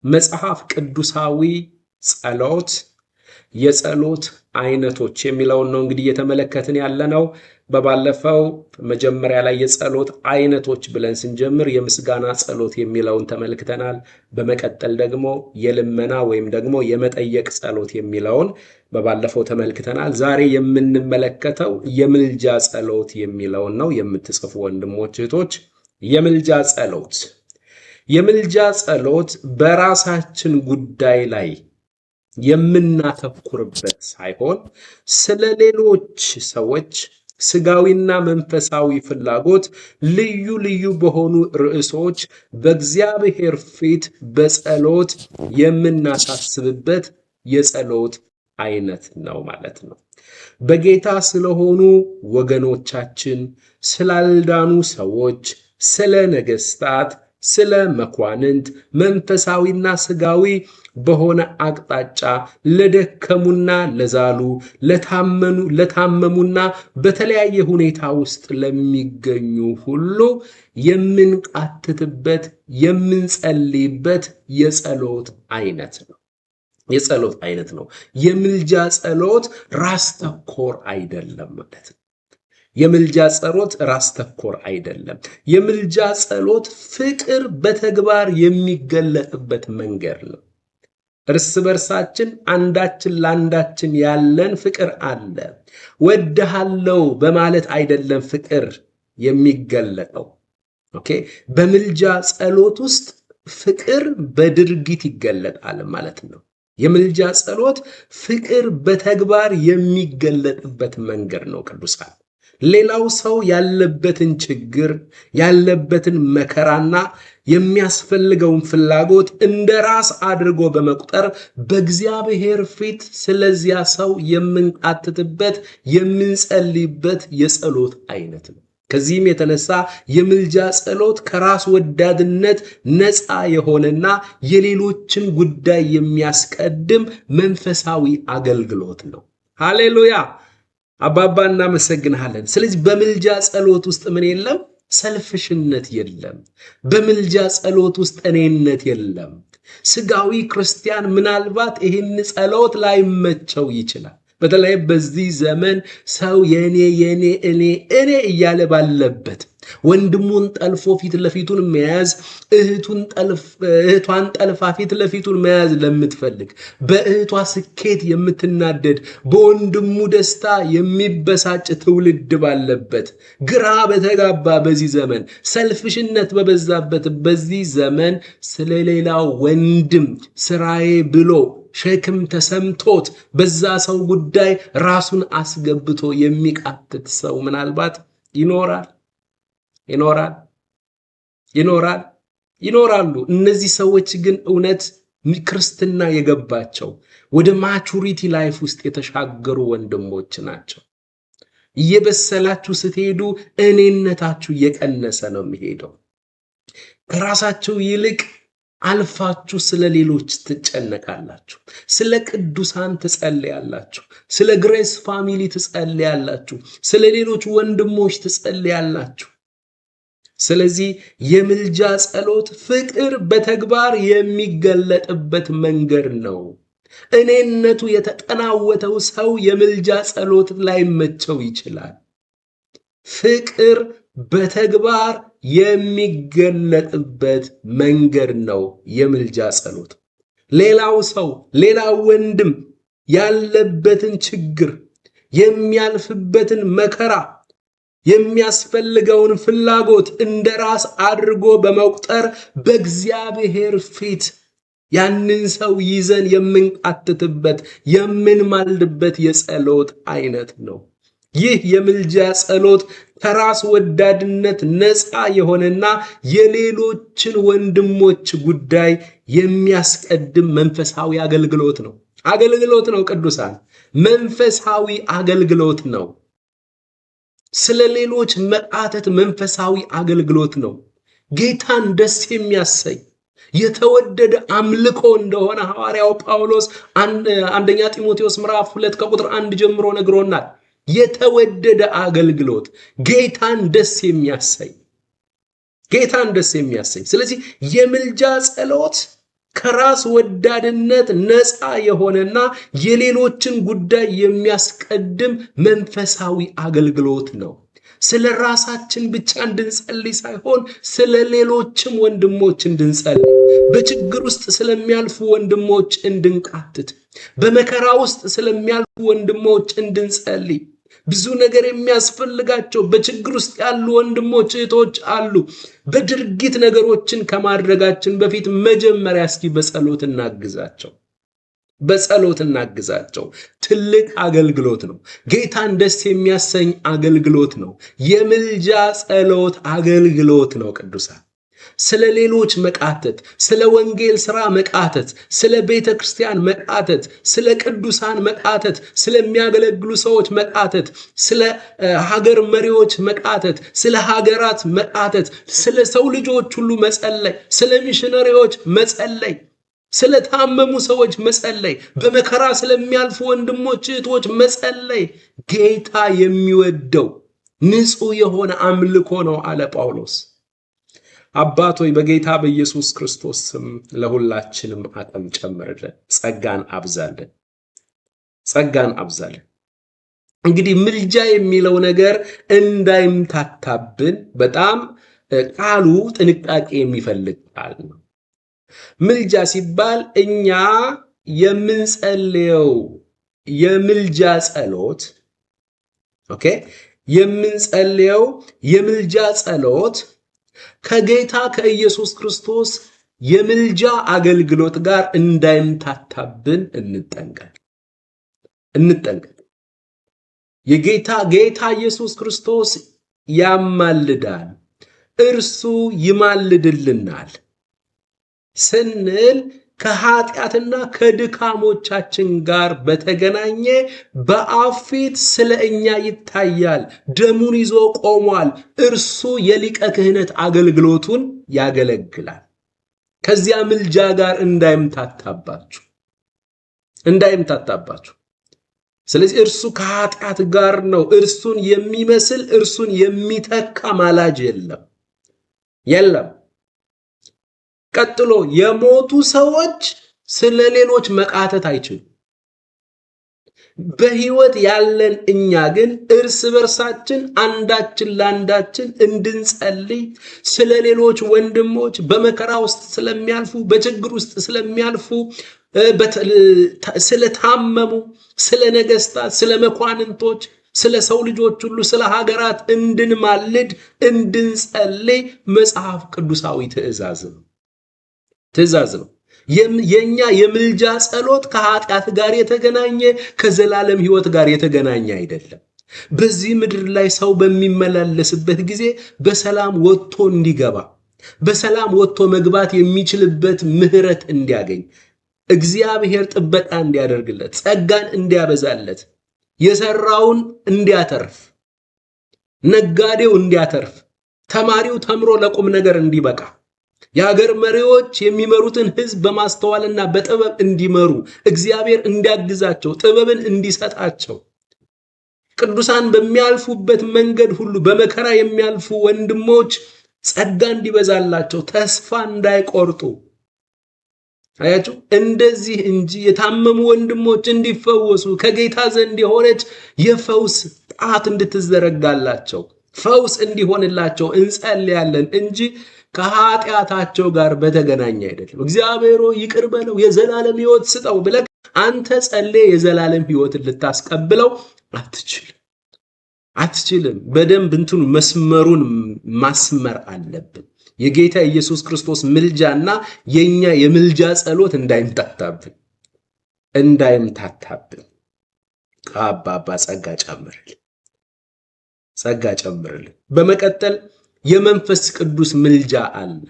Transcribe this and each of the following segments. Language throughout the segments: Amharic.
መጽሐፍ ቅዱሳዊ ጸሎት፣ የጸሎት አይነቶች የሚለውን ነው እንግዲህ እየተመለከትን ያለነው። በባለፈው መጀመሪያ ላይ የጸሎት አይነቶች ብለን ስንጀምር የምስጋና ጸሎት የሚለውን ተመልክተናል። በመቀጠል ደግሞ የልመና ወይም ደግሞ የመጠየቅ ጸሎት የሚለውን በባለፈው ተመልክተናል። ዛሬ የምንመለከተው የምልጃ ጸሎት የሚለውን ነው። የምትጽፉ ወንድሞች እህቶች፣ የምልጃ ጸሎት በራሳችን ጉዳይ ላይ የምናተኩርበት ሳይሆን ስለ ሌሎች ሰዎች ስጋዊና መንፈሳዊ ፍላጎት ልዩ ልዩ በሆኑ ርዕሶች በእግዚአብሔር ፊት በጸሎት የምናሳስብበት የጸሎት አይነት ነው ማለት ነው። በጌታ ስለሆኑ ወገኖቻችን፣ ስላልዳኑ ሰዎች፣ ስለ ነገስታት፣ ስለ መኳንንት መንፈሳዊና ስጋዊ በሆነ አቅጣጫ ለደከሙና ለዛሉ፣ ለታመሙና በተለያየ ሁኔታ ውስጥ ለሚገኙ ሁሉ የምንቃትትበት የምንጸልይበት የጸሎት አይነት ነው። የምልጃ ጸሎት ራስ ተኮር አይደለም ማለት ነው። የምልጃ ጸሎት ራስ ተኮር አይደለም። የምልጃ ጸሎት ፍቅር በተግባር የሚገለጥበት መንገድ ነው። እርስ በርሳችን አንዳችን ለአንዳችን ያለን ፍቅር አለ። ወድሃለው በማለት አይደለም ፍቅር የሚገለጠው። ኦኬ፣ በምልጃ ጸሎት ውስጥ ፍቅር በድርጊት ይገለጣል ማለት ነው። የምልጃ ጸሎት ፍቅር በተግባር የሚገለጥበት መንገድ ነው ቅዱሳን። ሌላው ሰው ያለበትን ችግር ያለበትን መከራና የሚያስፈልገውን ፍላጎት እንደ ራስ አድርጎ በመቁጠር በእግዚአብሔር ፊት ስለዚያ ሰው የምንቃትትበት የምንጸልይበት የጸሎት አይነት ነው። ከዚህም የተነሳ የምልጃ ጸሎት ከራስ ወዳድነት ነፃ የሆነና የሌሎችን ጉዳይ የሚያስቀድም መንፈሳዊ አገልግሎት ነው። ሃሌሉያ! አባባ እናመሰግንሃለን። ስለዚህ በምልጃ ጸሎት ውስጥ ምን የለም? ሰልፍሽነት የለም። በምልጃ ጸሎት ውስጥ እኔነት የለም። ስጋዊ ክርስቲያን ምናልባት ይህን ጸሎት ላይመቸው ይችላል። በተለይ በዚህ ዘመን ሰው የኔ እኔ እያለ ባለበት ወንድሙን ጠልፎ ፊት ለፊቱን መያዝ፣ እህቷን ጠልፋ ፊት ለፊቱን መያዝ ለምትፈልግ፣ በእህቷ ስኬት የምትናደድ፣ በወንድሙ ደስታ የሚበሳጭ ትውልድ ባለበት፣ ግራ በተጋባ በዚህ ዘመን፣ ሰልፍሽነት በበዛበት በዚህ ዘመን ስለሌላው ወንድም ስራዬ ብሎ ሸክም ተሰምቶት በዛ ሰው ጉዳይ ራሱን አስገብቶ የሚቃትት ሰው ምናልባት ይኖራሉ። እነዚህ ሰዎች ግን እውነት ክርስትና የገባቸው ወደ ማቹሪቲ ላይፍ ውስጥ የተሻገሩ ወንድሞች ናቸው። እየበሰላችሁ ስትሄዱ እኔነታችሁ እየቀነሰ ነው የሚሄደው። ከራሳችሁ ይልቅ አልፋችሁ ስለ ሌሎች ትጨነቃላችሁ። ስለ ቅዱሳን ትጸልያላችሁ። ስለ ግሬስ ፋሚሊ ትጸልያላችሁ። ስለ ሌሎች ወንድሞች ትጸልያላችሁ። ስለዚህ የምልጃ ጸሎት ፍቅር በተግባር የሚገለጥበት መንገድ ነው። እኔነቱ የተጠናወተው ሰው የምልጃ ጸሎት ላይ መቸው ይችላል። ፍቅር በተግባር የሚገለጥበት መንገድ ነው የምልጃ ጸሎት። ሌላው ወንድም ያለበትን ችግር፣ የሚያልፍበትን መከራ፣ የሚያስፈልገውን ፍላጎት እንደ ራስ አድርጎ በመቁጠር በእግዚአብሔር ፊት ያንን ሰው ይዘን የምንቃትትበት የምንማልድበት የጸሎት አይነት ነው። ይህ የምልጃ ጸሎት ከራስ ወዳድነት ነፃ የሆነና የሌሎችን ወንድሞች ጉዳይ የሚያስቀድም መንፈሳዊ አገልግሎት ነው ቅዱሳን፣ መንፈሳዊ አገልግሎት ነው። ስለ ሌሎች መቃተት መንፈሳዊ አገልግሎት ነው። ጌታን ደስ የሚያሰኝ የተወደደ አምልኮ እንደሆነ ሐዋርያው ጳውሎስ አንደኛ ጢሞቴዎስ ምዕራፍ 2 ከቁጥር 1 ጀምሮ ነግሮናል። የተወደደ አገልግሎት ጌታን ደስ የሚያሰኝ። ስለዚህ የምልጃ ጸሎት ከራስ ወዳድነት ነፃ የሆነና የሌሎችን ጉዳይ የሚያስቀድም መንፈሳዊ አገልግሎት ነው። ስለ ራሳችን ብቻ እንድንጸልይ ሳይሆን ስለ ሌሎችም ወንድሞች እንድንጸልይ፣ በችግር ውስጥ ስለሚያልፉ ወንድሞች እንድንቃትት፣ በመከራ ውስጥ ስለሚያልፉ ወንድሞች እንድንጸልይ። ብዙ ነገር የሚያስፈልጋቸው በችግር ውስጥ ያሉ ወንድሞች እህቶች አሉ። በድርጊት ነገሮችን ከማድረጋችን በፊት መጀመሪያ እስኪ በጸሎት እናግዛቸው። በጸሎት እናግዛቸው። ትልቅ አገልግሎት ነው። ጌታን ደስ የሚያሰኝ አገልግሎት ነው። የምልጃ ጸሎት አገልግሎት ነው። ቅዱሳን ስለ ሌሎች መቃተት፣ ስለ ወንጌል ሥራ መቃተት፣ ስለ ቤተ ክርስቲያን መቃተት፣ ስለ ቅዱሳን መቃተት፣ ስለሚያገለግሉ ሰዎች መቃተት፣ ስለ ሀገር መሪዎች መቃተት፣ ስለ ሀገራት መቃተት፣ ስለ ሰው ልጆች ሁሉ መጸለይ፣ ስለ ሚሽነሪዎች መጸለይ፣ ስለ ታመሙ ሰዎች መጸለይ፣ በመከራ ስለሚያልፉ ወንድሞች እህቶች መጸለይ ጌታ የሚወደው ንጹሕ የሆነ አምልኮ ነው አለ ጳውሎስ። አባቶይ በጌታ በኢየሱስ ክርስቶስ ስም ለሁላችንም አቅም ጨምርልን፣ ጸጋን አብዛልን፣ ጸጋን አብዛልን። እንግዲህ ምልጃ የሚለው ነገር እንዳይምታታብን በጣም ቃሉ ጥንቃቄ የሚፈልግ ቃል ነው። ምልጃ ሲባል እኛ የምንጸልየው የምልጃ ጸሎት የምንጸልየው የምልጃ ጸሎት ከጌታ ከኢየሱስ ክርስቶስ የምልጃ አገልግሎት ጋር እንዳይምታታብን እንጠንቀቅ። ጌታ ኢየሱስ ክርስቶስ ያማልዳል፣ እርሱ ይማልድልናል ስንል ከኃጢአትና ከድካሞቻችን ጋር በተገናኘ በአብ ፊት ስለ እኛ ይታያል። ደሙን ይዞ ቆሟል። እርሱ የሊቀ ክህነት አገልግሎቱን ያገለግላል። ከዚያ ምልጃ ጋር እንዳይምታታባችሁ። ስለዚህ እርሱ ከኃጢአት ጋር ነው። እርሱን የሚመስል እርሱን የሚተካ ማላጅ የለም። ቀጥሎ የሞቱ ሰዎች ስለ ሌሎች መቃተት አይችሉም። በሕይወት ያለን እኛ ግን እርስ በርሳችን አንዳችን ለአንዳችን እንድንጸልይ ስለ ሌሎች ወንድሞች በመከራ ውስጥ ስለሚያልፉ፣ በችግር ውስጥ ስለሚያልፉ፣ ስለታመሙ፣ ስለ ነገስታት፣ ስለ መኳንንቶች፣ ስለ ሰው ልጆች ሁሉ፣ ስለ ሀገራት እንድንማልድ እንድንጸልይ መጽሐፍ ቅዱሳዊ ትእዛዝ ነው። የኛ የምልጃ ጸሎት ከኃጢአት ጋር የተገናኘ ከዘላለም ሕይወት ጋር የተገናኘ አይደለም። በዚህ ምድር ላይ ሰው በሚመላለስበት ጊዜ በሰላም ወጥቶ እንዲገባ፣ በሰላም ወጥቶ መግባት የሚችልበት ምሕረት እንዲያገኝ፣ እግዚአብሔር ጥበቃ እንዲያደርግለት፣ ጸጋን እንዲያበዛለት፣ የሰራውን እንዲያተርፍ፣ ነጋዴው እንዲያተርፍ፣ ተማሪው ተምሮ ለቁም ነገር እንዲበቃ፣ የሀገር መሪዎች የሚመሩትን ሕዝብ በማስተዋልና በጥበብ እንዲመሩ እግዚአብሔር እንዲያግዛቸው፣ ጥበብን እንዲሰጣቸው፣ ቅዱሳን በሚያልፉበት መንገድ ሁሉ በመከራ የሚያልፉ ወንድሞች ጸጋ እንዲበዛላቸው፣ ተስፋ እንዳይቆርጡ፣ አያችሁ፣ እንደዚህ እንጂ የታመሙ ወንድሞች እንዲፈወሱ ከጌታ ዘንድ የሆነች የፈውስ ጣት እንድትዘረጋላቸው፣ ፈውስ እንዲሆንላቸው እንጸልያለን እንጂ ከኃጢአታቸው ጋር በተገናኘ አይደለም። እግዚአብሔር ይቅር በለው የዘላለም ሕይወት ስጠው ብለህ አንተ ጸልየ የዘላለም ሕይወትን ልታስቀብለው አትችልም። በደንብ መስመሩን ማስመር አለብን። የጌታ ኢየሱስ ክርስቶስ ምልጃና የኛ የምልጃ ጸሎት እንዳይምታታብን አባባ ጸጋ ጨምርልን። በመቀጠል የመንፈስ ቅዱስ ምልጃ አለ።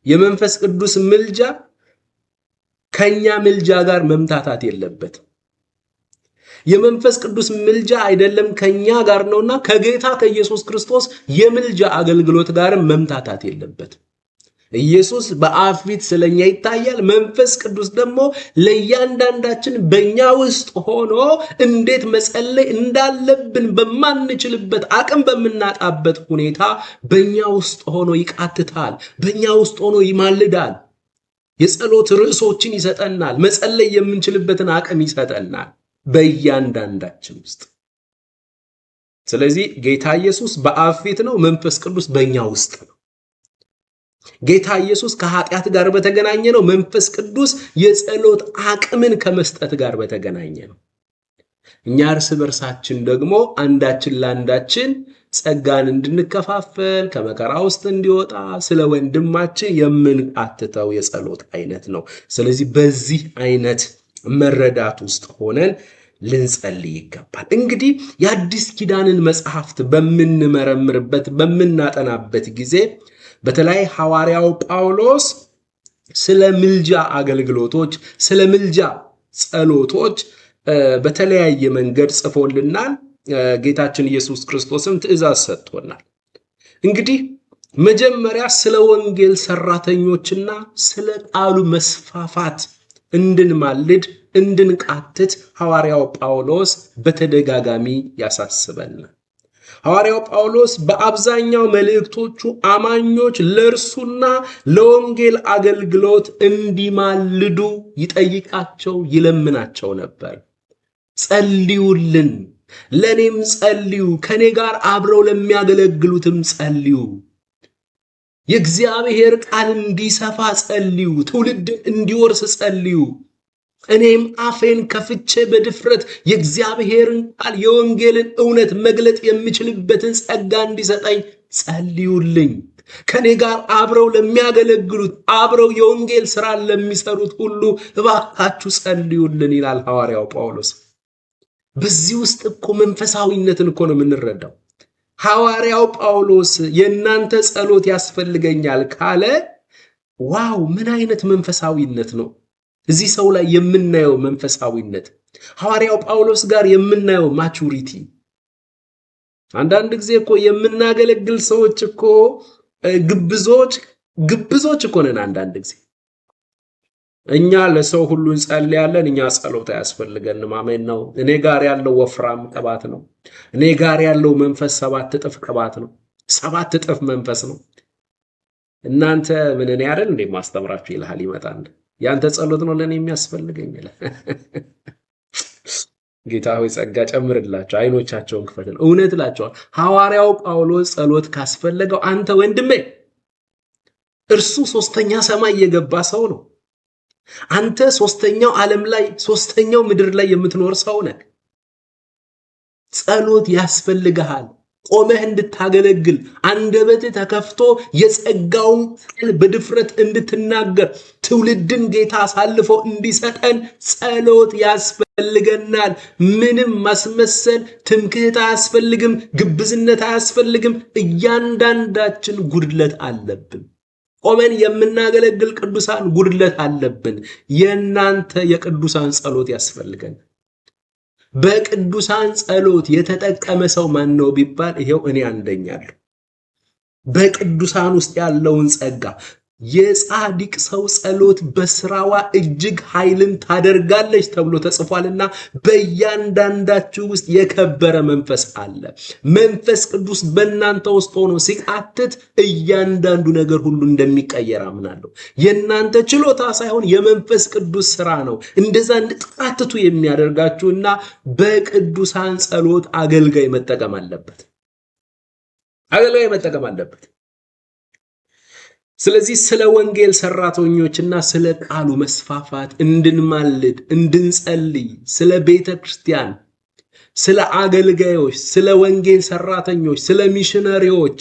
የመንፈስ ቅዱስ ምልጃ ከኛ ምልጃ ጋር መምታታት የለበትም። የመንፈስ ቅዱስ ምልጃ አይደለም ከኛ ጋር ነውና ከጌታ ከኢየሱስ ክርስቶስ የምልጃ አገልግሎት ጋር መምታታት የለበትም። ኢየሱስ በአብ ፊት ስለኛ ይታያል። መንፈስ ቅዱስ ደግሞ ለእያንዳንዳችን በእኛ ውስጥ ሆኖ እንዴት መጸለይ እንዳለብን በማንችልበት አቅም በምናጣበት ሁኔታ በእኛ ውስጥ ሆኖ ይቃትታል፣ በእኛ ውስጥ ሆኖ ይማልዳል። የጸሎት ርዕሶችን ይሰጠናል። መጸለይ የምንችልበትን አቅም ይሰጠናል በእያንዳንዳችን ውስጥ። ስለዚህ ጌታ ኢየሱስ በአብ ፊት ነው፣ መንፈስ ቅዱስ በእኛ ውስጥ ነው። ጌታ ኢየሱስ ከኃጢአት ጋር በተገናኘ ነው፣ መንፈስ ቅዱስ የጸሎት አቅምን ከመስጠት ጋር በተገናኘ ነው። እኛ እርስ በርሳችን ደግሞ አንዳችን ለአንዳችን ጸጋን እንድንከፋፈል ከመከራ ውስጥ እንዲወጣ ስለ ወንድማችን የምንቃትተው የጸሎት አይነት ነው። ስለዚህ በዚህ አይነት መረዳት ውስጥ ሆነን ልንጸልይ ይገባል። እንግዲህ የአዲስ ኪዳንን መጽሐፍት በምንመረምርበት በምናጠናበት ጊዜ በተለይ ሐዋርያው ጳውሎስ ስለ ምልጃ አገልግሎቶች፣ ስለ ምልጃ ጸሎቶች በተለያየ መንገድ ጽፎልናል። ጌታችን ኢየሱስ ክርስቶስም ትእዛዝ ሰጥቶናል። እንግዲህ መጀመሪያ ስለ ወንጌል ሰራተኞችና ስለ ቃሉ መስፋፋት እንድንማልድ እንድንቃትት ሐዋርያው ጳውሎስ በተደጋጋሚ ያሳስበናል። ሐዋርያው ጳውሎስ በአብዛኛው መልእክቶቹ አማኞች ለእርሱና ለወንጌል አገልግሎት እንዲማልዱ ይጠይቃቸው፣ ይለምናቸው ነበር። ጸልዩልን፣ ለኔም ጸልዩ፣ ከኔ ጋር አብረው ለሚያገለግሉትም ጸልዩ፣ የእግዚአብሔር ቃል እንዲሰፋ ጸልዩ፣ ትውልድን እንዲወርስ ጸልዩ፣ እኔም አፌን ከፍቼ በድፍረት የእግዚአብሔርን ቃል የወንጌልን እውነት መግለጥ የምችልበትን ጸጋ እንዲሰጠኝ ጸልዩልኝ፣ ከኔ ጋር አብረው ለሚያገለግሉት አብረው የወንጌል ሥራ ለሚሰሩት ሁሉ እባካችሁ ጸልዩልን ይላል ሐዋርያው ጳውሎስ። በዚህ ውስጥ እኮ መንፈሳዊነትን እኮ ነው የምንረዳው። ሐዋርያው ጳውሎስ የእናንተ ጸሎት ያስፈልገኛል ካለ ዋው ምን አይነት መንፈሳዊነት ነው እዚህ ሰው ላይ የምናየው መንፈሳዊነት፣ ሐዋርያው ጳውሎስ ጋር የምናየው ማቹሪቲ። አንዳንድ ጊዜ እኮ የምናገለግል ሰዎች እኮ ግብዞች እኮ ነን። አንዳንድ ጊዜ እኛ ለሰው ሁሉ እንጸልያለን፣ እኛ ጸሎት አያስፈልገንም። አሜን ነው። እኔ ጋር ያለው ወፍራም ቅባት ነው። እኔ ጋር ያለው መንፈስ 7 እጥፍ ቅባት ነው። 7 እጥፍ መንፈስ ነው። እናንተ ምን እኔ አይደል እንዴ ማስተምራችሁ ይልሃል ይመጣል። ያንተ ጸሎት ነው ለኔ የሚያስፈልገኝ ይላል። ጌታ ሆይ ጸጋ ጨምርላቸው፣ አይኖቻቸውን ክፈትልን። እውነት እላቸዋለሁ ሐዋርያው ጳውሎስ ጸሎት ካስፈለገው አንተ ወንድሜ እርሱ 3ኛ ሰማይ የገባ ሰው ነው። አንተ 3ኛው ዓለም ላይ 3ኛው ምድር ላይ የምትኖር ሰው ነህ። ጸሎት ያስፈልግሃል። ቆመህ እንድታገለግል አንደበትህ ተከፍቶ የጸጋውን ቃል በድፍረት እንድትናገር ትውልድን ጌታ አሳልፎ እንዲሰጠን ጸሎት ያስፈልገናል። ምንም ማስመሰል ትምክህት አያስፈልግም፣ ግብዝነት አያስፈልግም። እያንዳንዳችን ጉድለት አለብን። ቆመን የምናገለግል ቅዱሳን ጉድለት አለብን። የእናንተ የቅዱሳን ጸሎት ያስፈልገናል። በቅዱሳን ጸሎት የተጠቀመ ሰው ማን ነው ቢባል ይሄው እኔ አንደኛለሁ። በቅዱሳን ውስጥ ያለውን ጸጋ የጻድቅ ሰው ጸሎት በስራዋ እጅግ ኃይልን ታደርጋለች ተብሎ ተጽፏልና በእያንዳንዳችሁ ውስጥ የከበረ መንፈስ አለ። መንፈስ ቅዱስ በእናንተ ውስጥ ሆኖ ሲቃትት እያንዳንዱ ነገር ሁሉ እንደሚቀየር አምናለሁ። የእናንተ ችሎታ ሳይሆን የመንፈስ ቅዱስ ስራ ነው እንደዛ እንድትቃትቱ የሚያደርጋችሁና በቅዱሳን ጸሎት አገልጋይ መጠቀም አለበት። ስለዚህ ስለ ወንጌል ሰራተኞችና ስለ ቃሉ መስፋፋት እንድንማልድ እንድንጸልይ፣ ስለ ቤተ ክርስቲያን፣ ስለ አገልጋዮች፣ ስለ ወንጌል ሰራተኞች፣ ስለ ሚሽነሪዎች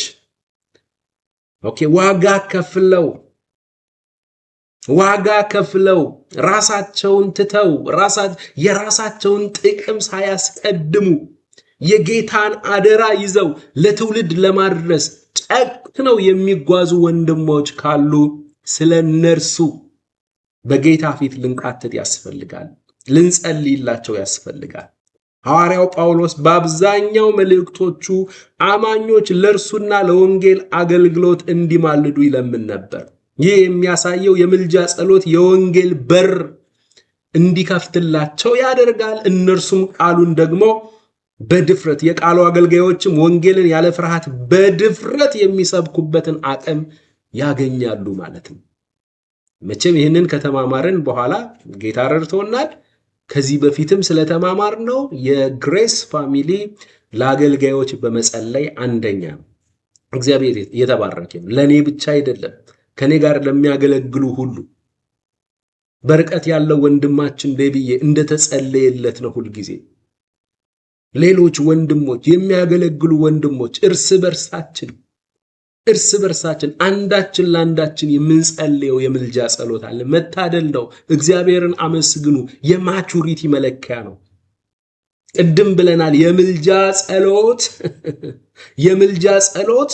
ዋጋ ከፍለው ራሳቸውን ትተው የራሳቸውን ጥቅም ሳያስቀድሙ የጌታን አደራ ይዘው ለትውልድ ለማድረስ ጨክነው የሚጓዙ ወንድሞች ካሉ ስለ እነርሱ በጌታ ፊት ልንቃትት ያስፈልጋል፣ ልንጸልይላቸው ያስፈልጋል። ሐዋርያው ጳውሎስ በአብዛኛው መልእክቶቹ አማኞች ለእርሱና ለወንጌል አገልግሎት እንዲማልዱ ይለምን ነበር። ይህ የሚያሳየው የምልጃ ጸሎት የወንጌል በር እንዲከፍትላቸው ያደርጋል። እነርሱም ቃሉን ደግሞ በድፍረት የቃሉ አገልጋዮችም ወንጌልን ያለ ፍርሃት በድፍረት የሚሰብኩበትን አቅም ያገኛሉ ማለት ነው። መቼም ይህንን ከተማማርን በኋላ ጌታ ረድቶናል። ከዚህ በፊትም ስለተማማር ነው የግሬስ ፋሚሊ ለአገልጋዮች በመጸለይ አንደኛ ነው። እግዚአብሔር የተባረከ ነው። ለኔ ብቻ አይደለም፣ ከኔ ጋር ለሚያገለግሉ ሁሉ በርቀት ያለው ወንድማችን ደብዬ እንደተጸለየለት ነው። ሁልጊዜ ሌሎች ወንድሞች የሚያገለግሉ ወንድሞች እርስ በርሳችን አንዳችን ለአንዳችን የምንጸልየው የምልጃ ጸሎት አለ። መታደል ነው። እግዚአብሔርን አመስግኑ። የማቹሪቲ መለኪያ ነው። ቅድም ብለናል። የምልጃ ጸሎት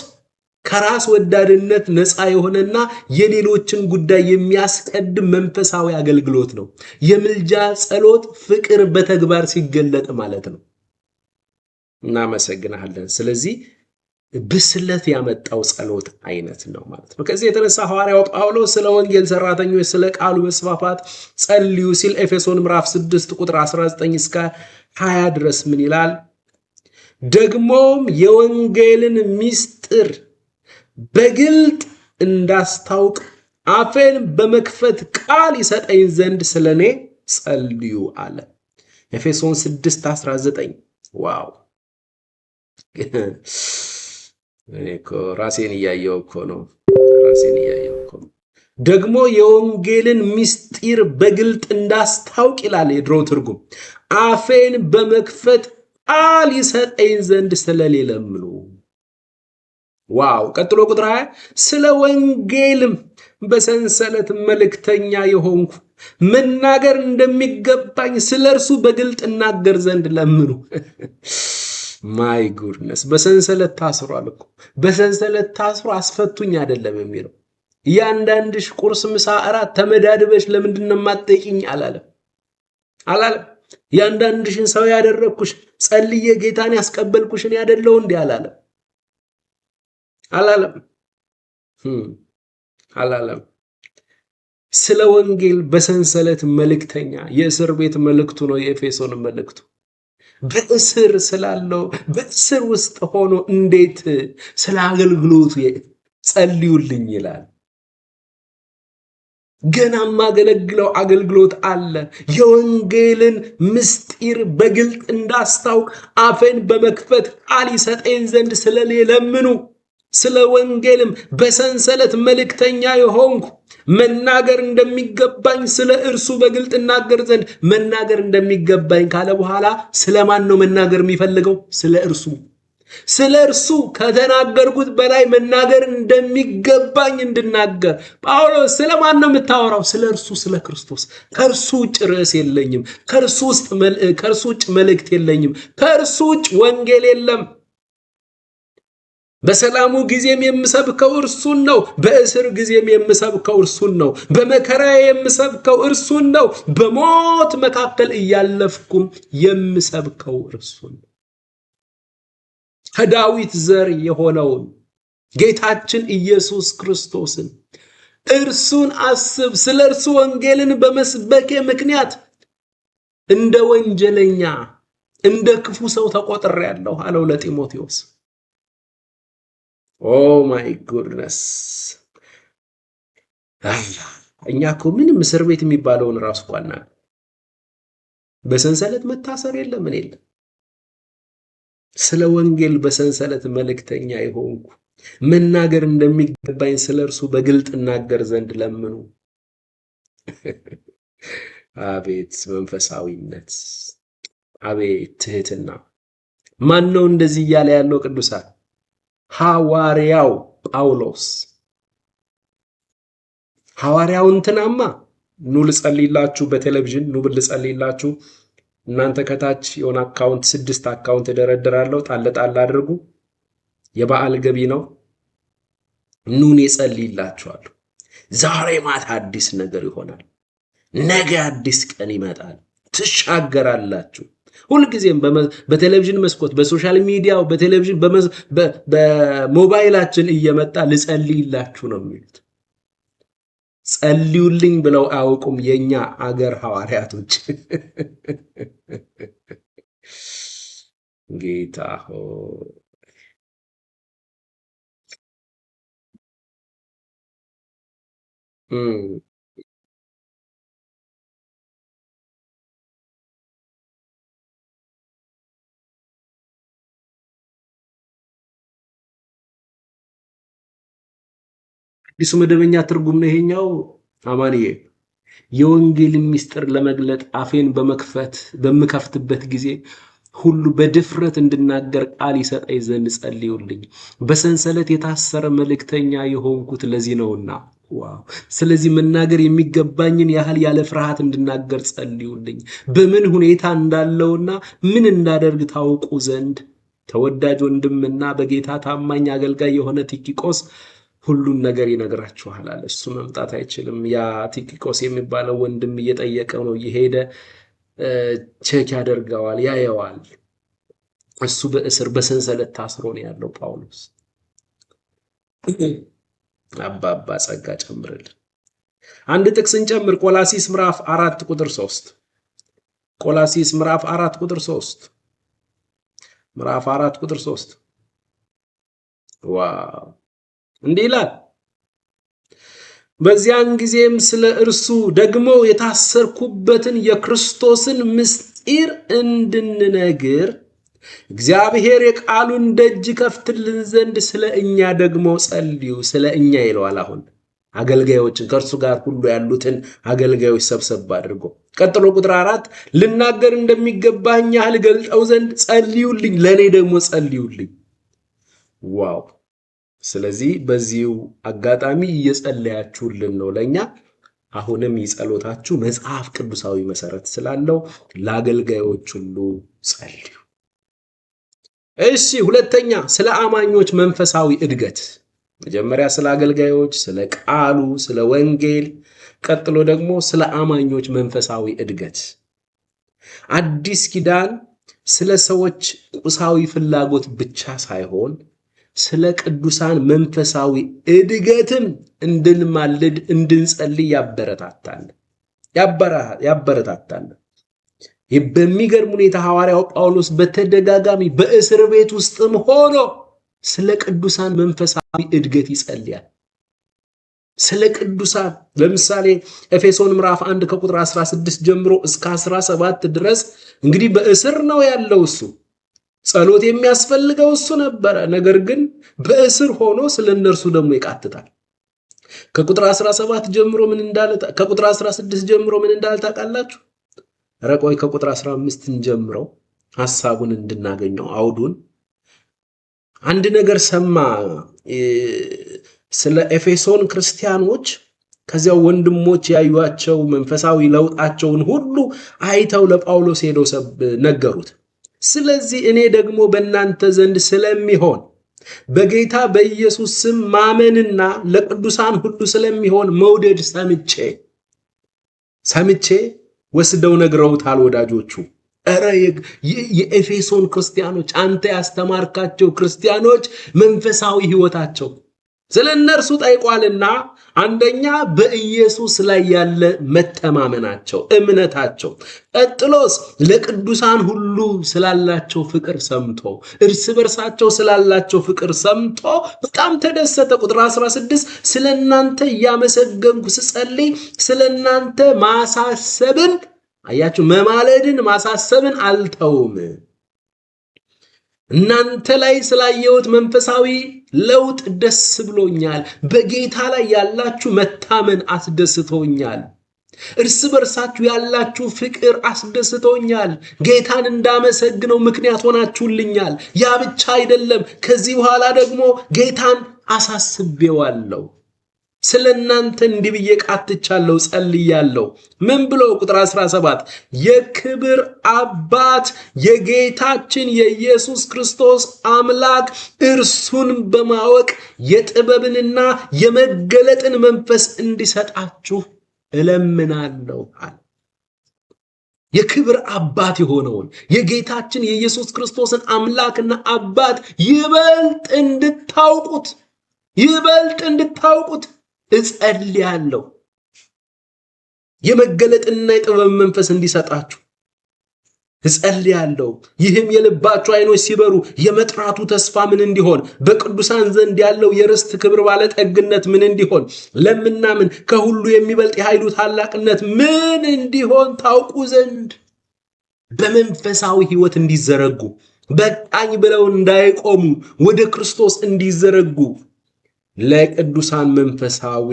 ከራስ ወዳድነት ነፃ የሆነና የሌሎችን ጉዳይ የሚያስቀድም መንፈሳዊ አገልግሎት ነው። የምልጃ ጸሎት ፍቅር በተግባር ሲገለጥ ማለት ነው። እናመሰግናለን። ስለዚህ ብስለት ያመጣው ጸሎት አይነት ነው ማለት ነው። ከዚህ የተነሳ ሐዋርያው ጳውሎስ ስለ ወንጌል ሰራተኞች ስለ ቃሉ መስፋፋት ጸልዩ ሲል ኤፌሶን ምዕራፍ 6 ቁጥር 19 እስከ 20 ድረስ ምን ይላል? ደግሞም የወንጌልን ምስጢር በግልጥ እንዳስታውቅ አፌን በመክፈት ቃል ይሰጠኝ ዘንድ ስለኔ ጸልዩ አለ። ኤፌሶን 6:19 ዋው! ራሴን እያየው እኮ ነው። ደግሞ የወንጌልን ምስጢር በግልጥ እንዳስታውቅ ይላል የድሮ ትርጉም። አፌን በመክፈት ቃል ይሰጠኝ ዘንድ ስለኔ ለምኑ። ዋው! ቀጥሎ ቁጥር 20 ስለ ወንጌልም በሰንሰለት መልእክተኛ የሆንኩ መናገር እንደሚገባኝ ስለ እርሱ በግልጥ እናገር ዘንድ ለምኑ። ማይ ጉድነስ! በሰንሰለት ታስሯል እኮ። በሰንሰለት ታስሮ አስፈቱኝ አይደለም የሚለው። ያንዳንድሽ ቁርስ፣ ምሳ፣ እራት ተመዳድበሽ ለምንድን ነው የማትጠይቂኝ አላለም። ያንዳንድሽን ሰው ያደረግኩሽ ጸልዬ ጌታን ያስቀበልኩሽን ያደለው እንዴ አላለም። ስለ ወንጌል በሰንሰለት መልእክተኛ፣ የእስር ቤት መልእክቱ ነው የኤፌሶን መልእክቱ። በእስር ስላለው በእስር ውስጥ ሆኖ እንዴት ስለ አገልግሎቱ ጸልዩልኝ ይላል። ገና ማገለግለው አገልግሎት አለ። የወንጌልን ምስጢር በግልጥ እንዳስታውቅ አፌን በመክፈት ቃል ይሰጠኝ ዘንድ ስለኔ ለምኑ። ስለ ወንጌልም በሰንሰለት መልእክተኛ የሆንኩ መናገር እንደሚገባኝ ስለ እርሱ በግልጥ እናገር ዘንድ። መናገር እንደሚገባኝ ካለ በኋላ ስለማን ነው መናገር የሚፈልገው? ስለ እርሱ ከተናገርኩት በላይ መናገር እንደሚገባኝ እንድናገር። ጳውሎስ ስለማን ነው የምታወራው? ስለ እርሱ፣ ስለ ክርስቶስ። ከእርሱ ውጭ ርዕስ የለኝም። ከእርሱ ውጭ መልእክት የለኝም። ከእርሱ ውጭ ወንጌል የለም። በሰላሙ ጊዜም የምሰብከው እርሱን ነው። በእስር ጊዜም የምሰብከው እርሱን ነው። በመከራ የምሰብከው እርሱን ነው። በሞት መካከል እያለፍኩም የምሰብከው እርሱን ነው። ከዳዊት ዘር የሆነውን ጌታችን ኢየሱስ ክርስቶስን እርሱን አስብ። ስለ እርሱ ወንጌልን በመስበኬ ምክንያት እንደ ወንጀለኛ እንደ ክፉ ሰው ተቆጥሬአለሁ አለው ለጢሞቴዎስ። ኦ ማይ ጉድነስ! እኛ እኮ ምንም እስር ቤት የሚባለውን ራሱ ቋና በሰንሰለት መታሰር የለም ምን የለም። ስለ ወንጌል በሰንሰለት መልእክተኛ የሆንኩ መናገር እንደሚገባኝ ስለ እርሱ በግልጥ እናገር ዘንድ ለምኑ። አቤት መንፈሳዊነት! አቤት ትህትና! ማን ነው እንደዚህ እያለ ያለው? ቅዱሳን ሐዋርያው ጳውሎስ። ሐዋርያው እንትናማ ኑ ልጸልይላችሁ፣ በቴሌቪዥን ኑ ልጸልይላችሁ። እናንተ ከታች የሆነ አካውንት 6 አካውንት እደረድራለሁ፣ ጣል አድርጉ። የበዓል ገቢ ነው። ኑን እጸልይላችኋለሁ። ዛሬ ማታ አዲስ ነገር ይሆናል። ነገ አዲስ ቀን ይመጣል። ትሻገራላችሁ። ሁልጊዜም በቴሌቪዥን መስኮት፣ በሶሻል ሚዲያው፣ በቴሌቪዥን በሞባይላችን እየመጣ ልጸልይላችሁ ነው የሚሉት። ጸልዩልኝ ብለው አያውቁም የኛ አገር ሐዋርያቶች። ጌታ ሆይ አዲሱ መደበኛ ትርጉም ነው ይሄኛው። አማንዬ የወንጌል ምስጢር ለመግለጥ አፌን በምከፍትበት ጊዜ ሁሉ በድፍረት እንድናገር ቃል ይሰጠኝ ዘንድ ጸልዩልኝ። በሰንሰለት የታሰረ መልእክተኛ የሆንኩት ለዚህ ነውና። ዋው! ስለዚህ መናገር የሚገባኝን ያህል ያለ ፍርሃት እንድናገር ጸልዩልኝ። በምን ሁኔታ እንዳለውና ምን እንዳደርግ ታውቁ ዘንድ ተወዳጅ ወንድምና በጌታ ታማኝ አገልጋይ የሆነ ቲኪቆስ ሁሉን ነገር ይነግራችኋል አለ። እሱ መምጣት አይችልም። ያ ቲኪቆስ የሚባለው ወንድም እየጠየቀው ነው፣ እየሄደ ቼክ ያደርገዋል፣ ያየዋል። እሱ በእስር በሰንሰለት ታስሮ ነው ያለው ጳውሎስ። አባባ ጸጋ ጨምርልን። አንድ ጥቅስ እንጨምር። ቆላሲስ ምዕራፍ 4 ቁጥር 3 ቆላሲስ ምዕራፍ 4 ቁጥር 3 ምዕራፍ 4 ቁጥር 3 ዋው! እንዲህ ይላል፣ በዚያን ጊዜም ስለ እርሱ ደግሞ የታሰርኩበትን የክርስቶስን ምስጢር እንድንነግር እግዚአብሔር የቃሉን ደጅ ከፍትልን ዘንድ ስለ እኛ ደግሞ ጸልዩ። ስለ እኛ ይለዋል። አሁን አገልጋዮችን ከእርሱ ጋር ሁሉ ያሉትን አገልጋዮች ሰብሰብ አድርጎ ቀጥሎ ቁጥር 4 ልናገር እንደሚገባኝ ያህል ገልጠው ዘንድ ጸልዩልኝ፣ ለኔ ደግሞ ጸልዩልኝ። ዋው! ስለዚህ በዚሁ አጋጣሚ እየጸለያችሁልን ነው ለኛ። አሁንም የጸሎታችሁ መጽሐፍ ቅዱሳዊ መሰረት ስላለው ለአገልጋዮች ሁሉ ጸልዩ። እሺ፣ ሁለተኛ ስለ አማኞች መንፈሳዊ እድገት። መጀመሪያ ስለ አገልጋዮች፣ ስለ ቃሉ፣ ስለ ወንጌል፣ ቀጥሎ ደግሞ ስለ አማኞች መንፈሳዊ እድገት። አዲስ ኪዳን ስለ ሰዎች ቁሳዊ ፍላጎት ብቻ ሳይሆን ስለ ቅዱሳን መንፈሳዊ እድገትም እንድንማልድ እንድንጸልይ ያበረታታል። በሚገርም ሁኔታ ሐዋርያው ጳውሎስ በተደጋጋሚ በእስር ቤት ውስጥም ሆኖ ስለ ቅዱሳን መንፈሳዊ እድገት ይጸልያል። ስለ ቅዱሳን ለምሳሌ ኤፌሶን ምዕራፍ 1 ከቁጥር 16 ጀምሮ እስከ 17 ድረስ እንግዲህ በእስር ነው ያለው እሱ። ጸሎት የሚያስፈልገው እሱ ነበረ። ነገር ግን በእስር ሆኖ ስለ እነርሱ ደግሞ ይቃትታል። ከቁጥር 17 ጀምሮ ምን እንዳለ ከቁጥር 16 ጀምሮ ምን እንዳለ ታውቃላችሁ? ረቆይ ከቁጥር 15 ጀምሮ ሐሳቡን እንድናገኘው አውዱን አንድ ነገር ሰማ ስለ ኤፌሶን ክርስቲያኖች። ከዚያው ወንድሞች ያዩአቸው መንፈሳዊ ለውጣቸውን ሁሉ አይተው ለጳውሎስ ሄደው ነገሩት። ስለዚህ እኔ ደግሞ በእናንተ ዘንድ ስለሚሆን በጌታ በኢየሱስ ስም ማመንና ለቅዱሳን ሁሉ ስለሚሆን መውደድ ሰምቼ ወስደው ነግረውታል ወዳጆቹ። እረ የኤፌሶን ክርስቲያኖች፣ አንተ ያስተማርካቸው ክርስቲያኖች መንፈሳዊ ሕይወታቸው ስለ እነርሱ ጠይቋልና፣ አንደኛ በኢየሱስ ላይ ያለ መተማመናቸው፣ እምነታቸው፣ ቀጥሎስ ለቅዱሳን ሁሉ ስላላቸው ፍቅር ሰምቶ እርስ በርሳቸው ስላላቸው ፍቅር ሰምቶ በጣም ተደሰተ። ቁጥር 16 ስለ እናንተ እያመሰገንኩ ስጸልይ ስለ እናንተ ማሳሰብን፣ አያችሁ፣ መማለድን ማሳሰብን አልተውም። እናንተ ላይ ስላየሁት መንፈሳዊ ለውጥ ደስ ብሎኛል። በጌታ ላይ ያላችሁ መታመን አስደስቶኛል። እርስ በርሳችሁ ያላችሁ ፍቅር አስደስቶኛል። ጌታን እንዳመሰግነው ምክንያት ሆናችሁልኛል። ያ ብቻ አይደለም፣ ከዚህ በኋላ ደግሞ ጌታን አሳስቤዋለሁ። ስለ እናንተ እንዲህ ብዬ ቃትቻለሁ፣ ጸልያለሁ። ምን ብሎ? ቁጥር 17 የክብር አባት የጌታችን የኢየሱስ ክርስቶስ አምላክ እርሱን በማወቅ የጥበብንና የመገለጥን መንፈስ እንዲሰጣችሁ እለምናለሁ አለ። የክብር አባት የሆነውን የጌታችን የኢየሱስ ክርስቶስን አምላክና አባት ይበልጥ እንድታውቁት እጸልያለሁ። የመገለጥና የጥበብ መንፈስ እንዲሰጣችሁ እጸልያለሁ። ይህም የልባችሁ ዓይኖች ሲበሩ የመጥራቱ ተስፋ ምን እንዲሆን፣ በቅዱሳን ዘንድ ያለው የርስት ክብር ባለጠግነት ምን እንዲሆን፣ ለምናምን ከሁሉ የሚበልጥ የኃይሉ ታላቅነት ምን እንዲሆን ታውቁ ዘንድ፣ በመንፈሳዊ ሕይወት እንዲዘረጉ፣ በቃኝ ብለው እንዳይቆሙ ወደ ክርስቶስ እንዲዘረጉ ለቅዱሳን መንፈሳዊ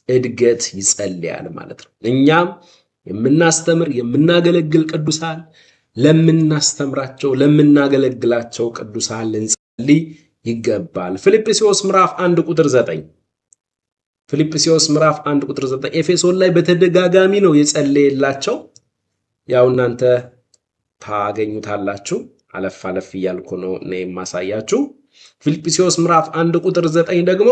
እድገት ይጸልያል ማለት ነው። እኛም የምናስተምር የምናገለግል ቅዱሳን ለምናስተምራቸው ለምናገለግላቸው ቅዱሳን ልንጸልይ ይገባል። ፊልጵስዩስ ምዕራፍ 1 ቁጥር 9 ፊልጵስዩስ ምዕራፍ 1 ቁጥር 9 ኤፌሶን ላይ በተደጋጋሚ ነው የጸለየላቸው። ያው እናንተ ታገኙታላችሁ። አለፍ አለፍ እያልኩ ነው የማሳያችሁ። ፊልጵስዩስ ምዕራፍ 1 ቁጥር 9 ደግሞ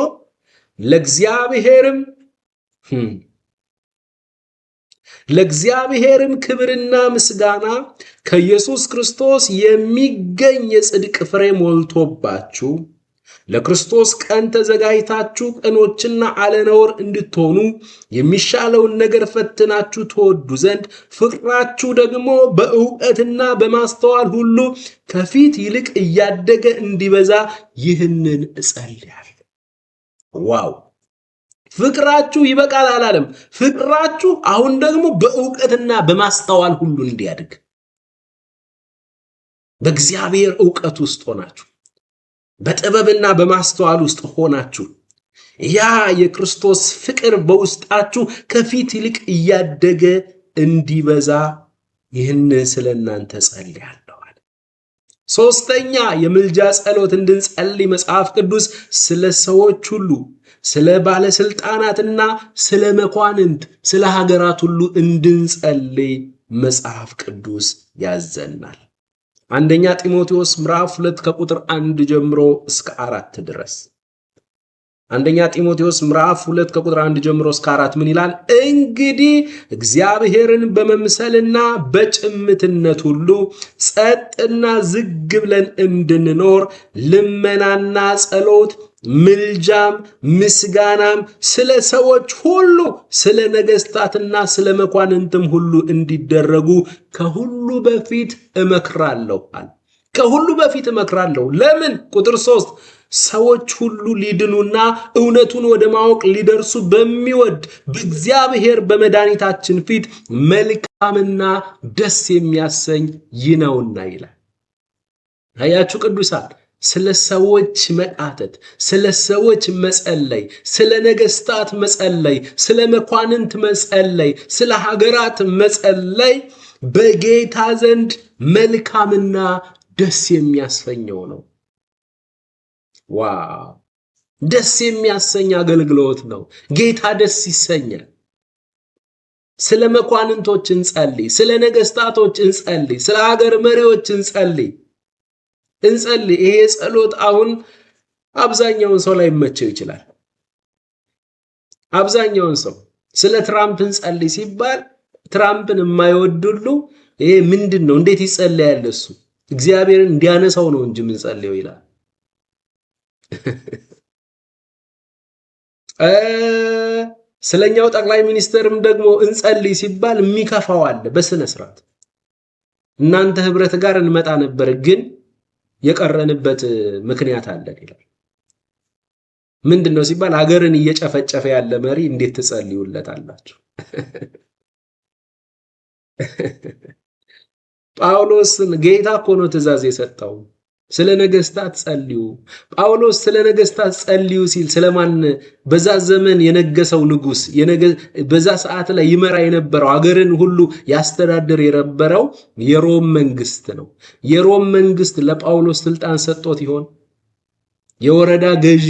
ለእግዚአብሔርም ክብርና ምስጋና ከኢየሱስ ክርስቶስ የሚገኝ የጽድቅ ፍሬ ሞልቶባችሁ ለክርስቶስ ቀን ተዘጋጅታችሁ ቅኖችና አለነውር እንድትሆኑ የሚሻለውን ነገር ፈትናችሁ ተወዱ ዘንድ ፍቅራችሁ ደግሞ በእውቀትና በማስተዋል ሁሉ ከፊት ይልቅ እያደገ እንዲበዛ ይህንን እጸልያለሁ። ዋው! ፍቅራችሁ ይበቃል አላለም። ፍቅራችሁ አሁን ደግሞ በእውቀትና በማስተዋል ሁሉ እንዲያድግ፣ በእግዚአብሔር እውቀት ውስጥ ሆናችሁ በጥበብና በማስተዋል ውስጥ ሆናችሁ ያ የክርስቶስ ፍቅር በውስጣችሁ ከፊት ይልቅ እያደገ እንዲበዛ ይህን ስለናንተ ጸልያለሁ አለ። ሶስተኛ የምልጃ ጸሎት እንድንጸልይ መጽሐፍ ቅዱስ ስለ ሰዎች ሁሉ፣ ስለ ባለስልጣናትና ስለ መኳንንት፣ ስለ ሀገራት ሁሉ እንድንጸልይ መጽሐፍ ቅዱስ ያዘናል። አንደኛ ጢሞቴዎስ ምዕራፍ 2 ከቁጥር 1 ጀምሮ እስከ 4 ድረስ። አንደኛ ጢሞቴዎስ ምዕራፍ 2 ከቁጥር 1 ጀምሮ እስከ 4 ምን ይላል? እንግዲህ እግዚአብሔርን በመምሰልና በጭምትነት ሁሉ ጸጥና ዝግ ብለን እንድንኖር ልመናና ጸሎት ምልጃም ምስጋናም ስለ ሰዎች ሁሉ ስለ ነገስታትና ስለ መኳንንትም ሁሉ እንዲደረጉ ከሁሉ በፊት እመክራለሁ አለ። ከሁሉ በፊት እመክራለሁ። ለምን? ቁጥር 3 ሰዎች ሁሉ ሊድኑና እውነቱን ወደ ማወቅ ሊደርሱ በሚወድ በእግዚአብሔር በመድኃኒታችን ፊት መልካምና ደስ የሚያሰኝ ይነውና ይላል። አያችሁ ቅዱሳን፣ ስለ ሰዎች መቃተት፣ ስለ ሰዎች መጸለይ፣ ስለ ነገስታት መጸለይ፣ ስለ መኳንንት መጸለይ፣ ስለ ሀገራት መጸለይ በጌታ ዘንድ መልካምና ደስ የሚያሰኘው ነው። ዋው! ደስ የሚያሰኝ አገልግሎት ነው። ጌታ ደስ ይሰኛል። ስለ መኳንንቶች እንጸልይ፣ ስለ ነገስታቶች እንጸልይ፣ ስለ ሀገር መሪዎች እንጸልይ። ይሄ ጸሎት አሁን አብዛኛውን ሰው ላይ መቸው ይችላል። አብዛኛውን ሰው ስለ ትራምፕ እንጸልይ ሲባል ትራምፕን የማይወዱሉ ይሄ ምንድነው? እንዴት ይጸልያል? እሱ እግዚአብሔርን እንዲያነሳው ነው እንጂ ምን ጸልየው ይላል። ስለኛው ጠቅላይ ሚኒስተርም ደግሞ እንጸልይ ሲባል የሚከፋው አለ። በስነ ስርዓት እናንተ ህብረት ጋር እንመጣ ነበር ግን የቀረንበት ምክንያት አለን ይላል። ምንድነው ሲባል ሀገርን እየጨፈጨፈ ያለ መሪ እንዴት ትጸልዩለታላችሁ? ጳውሎስን ጌታ እኮ ነው ትእዛዝ የሰጠው፣ ስለ ነገስታት ጸልዩ። ጳውሎስ ስለ ነገስታት ጸልዩ ሲል ስለማን? በዛ ዘመን የነገሰው ንጉስ፣ በዛ ሰዓት ላይ ይመራ የነበረው ሀገርን ሁሉ ያስተዳድር የነበረው የሮም መንግስት ነው። የሮም መንግስት ለጳውሎስ ስልጣን ሰጥቶት ይሆን? የወረዳ ገዢ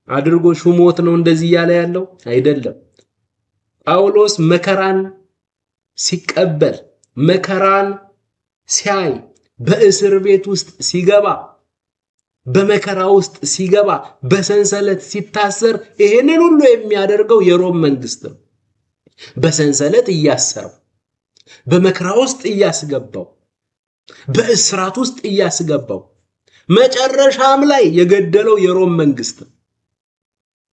አድርጎ ሹሞት ነው እንደዚህ ያለ ያለው አይደለም። ጳውሎስ መከራን ሲቀበል፣ መከራን ሲያይ፣ በእስር ቤት ውስጥ ሲገባ፣ በመከራ ውስጥ ሲገባ፣ በሰንሰለት ሲታሰር ይሄንን ሁሉ የሚያደርገው የሮም መንግስት ነው። በሰንሰለት እያሰረው፣ በመከራ ውስጥ እያስገባው፣ በእስራት ውስጥ እያስገባው፣ መጨረሻም ላይ የገደለው የሮም መንግስት ነው።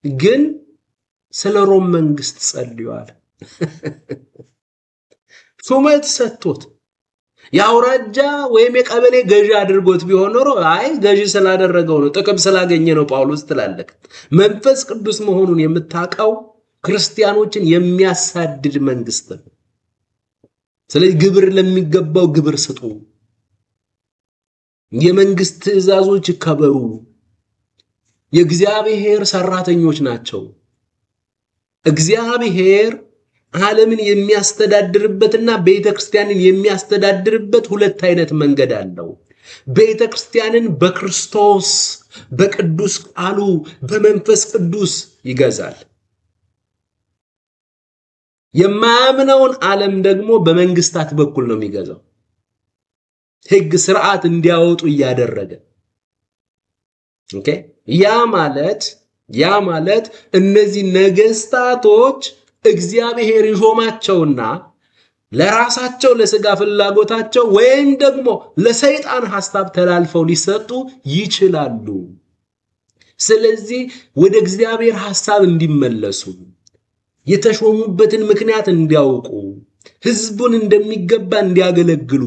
ግን ስለ ሮም መንግስት ጸልዩአል። ሹመት ሰጥቶት የአውራጃ ወይም የቀበሌ ገዢ አድርጎት ቢሆን ኖሮ አይ ገዢ ስላደረገው ነው ጥቅም ስላገኘ ነው ጳውሎስ ትላለህ። መንፈስ ቅዱስ መሆኑን የምታውቀው ክርስቲያኖችን የሚያሳድድ መንግስት ነው። ስለዚህ ግብር ለሚገባው ግብር ስጡ፣ የመንግስት ትእዛዞች ይከበሩ፣ የእግዚአብሔር ሰራተኞች ናቸው። እግዚአብሔር ዓለምን የሚያስተዳድርበትና ቤተክርስቲያንን የሚያስተዳድርበት ሁለት አይነት መንገድ አለው። ቤተክርስቲያንን በክርስቶስ በቅዱስ ቃሉ በመንፈስ ቅዱስ ይገዛል። የማያምነውን ዓለም ደግሞ በመንግስታት በኩል ነው የሚገዛው፣ ሕግ ስርዓት እንዲያወጡ እያደረገ። ኦኬ ያ ማለት እነዚህ ነገስታቶች እግዚአብሔር ይሾማቸውና ለራሳቸው ለስጋ ፍላጎታቸው ወይም ደግሞ ለሰይጣን ሐሳብ ተላልፈው ሊሰጡ ይችላሉ። ስለዚህ ወደ እግዚአብሔር ሐሳብ እንዲመለሱ፣ የተሾሙበትን ምክንያት እንዲያውቁ፣ ህዝቡን እንደሚገባ እንዲያገለግሉ፣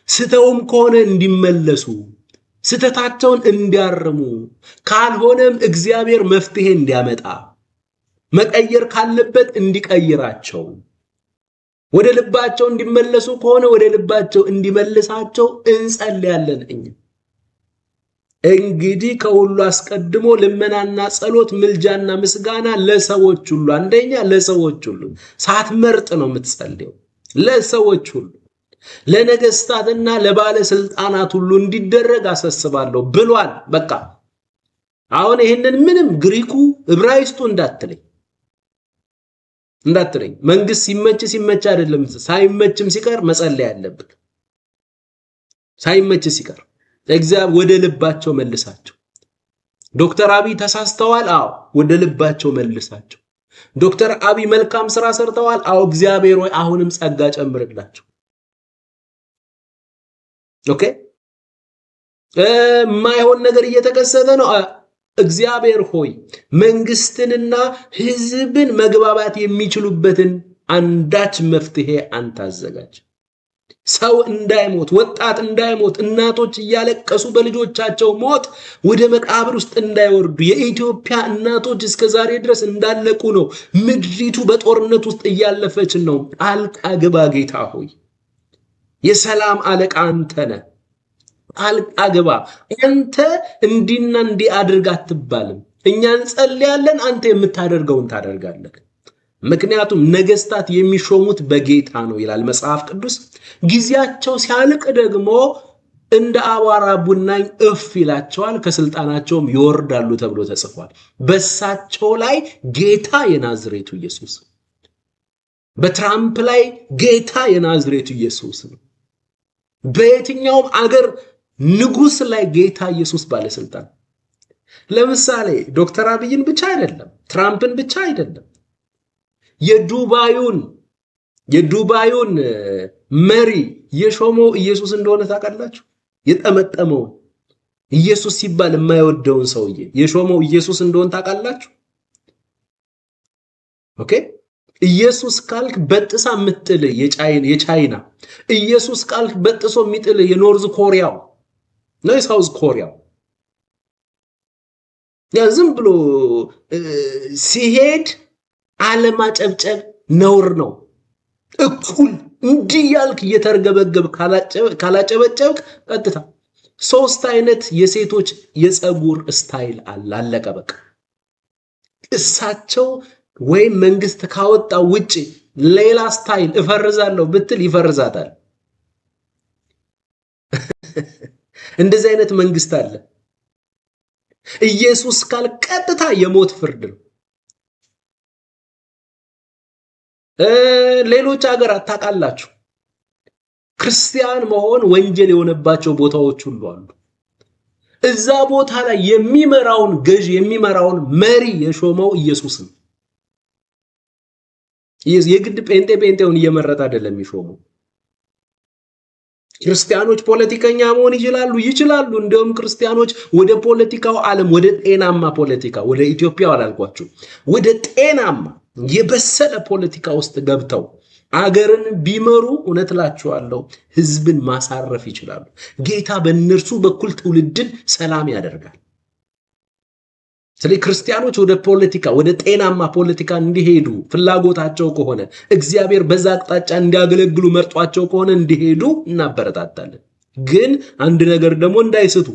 ስተውም ከሆነ እንዲመለሱ፣ ስተታቸውን እንዲያርሙ፣ ካልሆነም እግዚአብሔር መፍትሄ እንዲያመጣ፣ መቀየር ካለበት እንዲቀይራቸው፣ ወደ ልባቸው እንዲመለሱ ከሆነ ወደ ልባቸው እንዲመልሳቸው እንጸልያለን። እንግዲህ ከሁሉ አስቀድሞ ልመናና ጸሎት፣ ምልጃና ምስጋና ለሰዎች ሁሉ፣ አንደኛ ለሰዎች ሁሉ ሳትመርጥ ነው የምትጸልየው፣ ለሰዎች ሁሉ ለነገስታትና ለባለስልጣናት ሁሉ እንዲደረግ አሳስባለሁ ብሏል። በቃ አሁን ይሄንን ምንም ግሪኩ ዕብራይስጡ እንዳትለኝ መንግስት ሲመች አይደለም፣ ሳይመችም ሲቀር መጸለይ ያለብን። ሳይመች ሲቀር እግዚአብሔር ወደ ልባቸው መልሳቸው። ዶክተር አብይ ተሳስተዋል፣ አዎ ወደ ልባቸው መልሳቸው። ዶክተር አብይ መልካም ስራ ሰርተዋል፣ አዎ እግዚአብሔር ወይ አሁንም ጸጋ ጨምርላቸው። ኦኬ ማይሆን ነገር እየተከሰተ ነው፣ እግዚአብሔር ሆይ መንግስትንና ህዝብን መግባባት የሚችሉበትን አንዳች መፍትሄ አንተ አዘጋጅ። ሰው እንዳይሞት፣ ወጣት እንዳይሞት፣ እናቶች እያለቀሱ በልጆቻቸው ሞት ወደ መቃብር ውስጥ እንዳይወርዱ። የኢትዮጵያ እናቶች እስከ ዛሬ ድረስ እንዳለቁ ነው። ምድሪቱ በጦርነት ውስጥ እያለፈች ነው። ጣልቃ ግባ ጌታ ሆይ። የሰላም አለቃ አንተ ነህ። ጣልቃ ግባ። አንተ እንዲና እንዲህ አድርግ አትባልም። እኛ እንጸልያለን፣ አንተ የምታደርገውን ታደርጋለህ። ምክንያቱም ነገስታት የሚሾሙት በጌታ ነው ይላል መጽሐፍ ቅዱስ። ጊዜያቸው ሲያልቅ ደግሞ እንደ አቧራ ቡናኝ እፍ ይላቸዋል፣ ከስልጣናቸውም ይወርዳሉ ተብሎ ተጽፏል። በሳቸው ላይ ጌታ የናዝሬቱ ኢየሱስ፣ በትራምፕ ላይ ጌታ የናዝሬቱ ኢየሱስ ነው። በየትኛውም አገር ንጉስ ላይ ጌታ ኢየሱስ ባለስልጣን። ለምሳሌ ዶክተር አብይን ብቻ አይደለም፣ ትራምፕን ብቻ አይደለም፣ የዱባዩን መሪ የሾመው ኢየሱስ እንደሆነ ታውቃላችሁ። የጠመጠመው ኢየሱስ ሲባል የማይወደውን ሰውዬ የሾመው ኢየሱስ እንደሆነ ታውቃላችሁ። ኦኬ ኢየሱስ ካልክ በጥሳ የምትጥል የቻይና፣ ኢየሱስ ካልክ በጥሶ የሚጥል የኖርዝ ኮሪያው ነው የሳውዝ ኮሪያው። ያ ዝም ብሎ ሲሄድ አለማጨብጨብ ነውር ነው። እኩል እንዲህ ያልክ እየተርገበገብ ካላጨበጨብክ ቀጥታ ሶስት አይነት የሴቶች የፀጉር ስታይል አለቀ በቃ። እሳቸው ወይም መንግስት ካወጣው ውጪ ሌላ ስታይል እፈርዛለሁ ብትል ይፈርዛታል። እንደዚህ አይነት መንግስት አለ። ኢየሱስ ካል ቀጥታ የሞት ፍርድ ነው። ሌሎች ሀገራት ታውቃላችሁ፣ ክርስቲያን መሆን ወንጀል የሆነባቸው ቦታዎች ሁሉ አሉ። እዛ ቦታ ላይ የሚመራውን ገዥ የሚመራውን መሪ የሾመው ኢየሱስ ነው። የግድ ጴንጤውን እየመረጠ አይደለም የሚሾመው። ክርስቲያኖች ፖለቲከኛ መሆን ይችላሉ። እንደውም ክርስቲያኖች ወደ ፖለቲካው ዓለም ወደ ጤናማ ፖለቲካ፣ ወደ ኢትዮጵያ አላልኳችሁ፣ ወደ ጤናማ የበሰለ ፖለቲካ ውስጥ ገብተው አገርን ቢመሩ እውነት እላችኋለሁ ህዝብን ማሳረፍ ይችላሉ። ጌታ በእነርሱ በኩል ትውልድን ሰላም ያደርጋል። ስለዚህ ክርስቲያኖች ወደ ፖለቲካ ወደ ጤናማ ፖለቲካ እንዲሄዱ ፍላጎታቸው ከሆነ እግዚአብሔር በዛ አቅጣጫ እንዲያገለግሉ መርጧቸው ከሆነ እንዲሄዱ እናበረታታለን። ግን አንድ ነገር ደግሞ እንዳይስቱ፣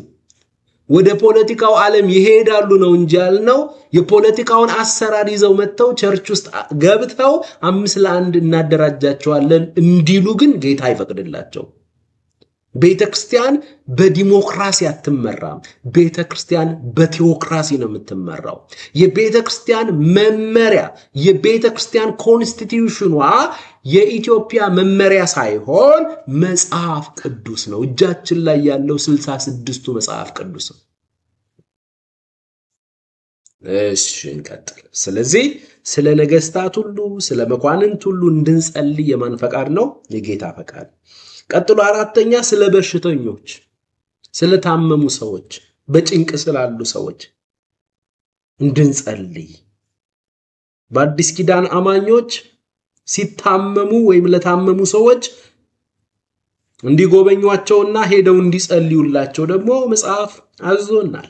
ወደ ፖለቲካው ዓለም ይሄዳሉ ነው እንጂ ያልነው የፖለቲካውን አሰራር ይዘው መጥተው ቸርች ውስጥ ገብተው 5 ለ1 እናደራጃቸዋለን እንዲሉ ግን ጌታ አይፈቅድላቸው። ቤተክርስቲያን በዲሞክራሲ አትመራም። ቤተክርስቲያን በቴዎክራሲ ነው የምትመራው። የቤተክርስቲያን መመሪያ የቤተክርስቲያን ኮንስቲቲዩሽኗ የኢትዮጵያ መመሪያ ሳይሆን መጽሐፍ ቅዱስ ነው። እጃችን ላይ ያለው 66ቱ መጽሐፍ ቅዱስ ነው። እሺ እንቀጥል። ስለዚህ ስለ ነገስታት ሁሉ ስለ መኳንንት ሁሉ እንድንጸልይ የማን ፈቃድ ነው? የጌታ ፈቃድ። ቀጥሎ 4ኛ ስለ በሽተኞች፣ ስለ ታመሙ ሰዎች፣ በጭንቅ ስላሉ ሰዎች እንድንጸልይ። በአዲስ ኪዳን አማኞች ሲታመሙ ወይም ለታመሙ ሰዎች እንዲጎበኟቸውና ሄደው እንዲጸልዩላቸው ደግሞ መጽሐፍ አዞናል።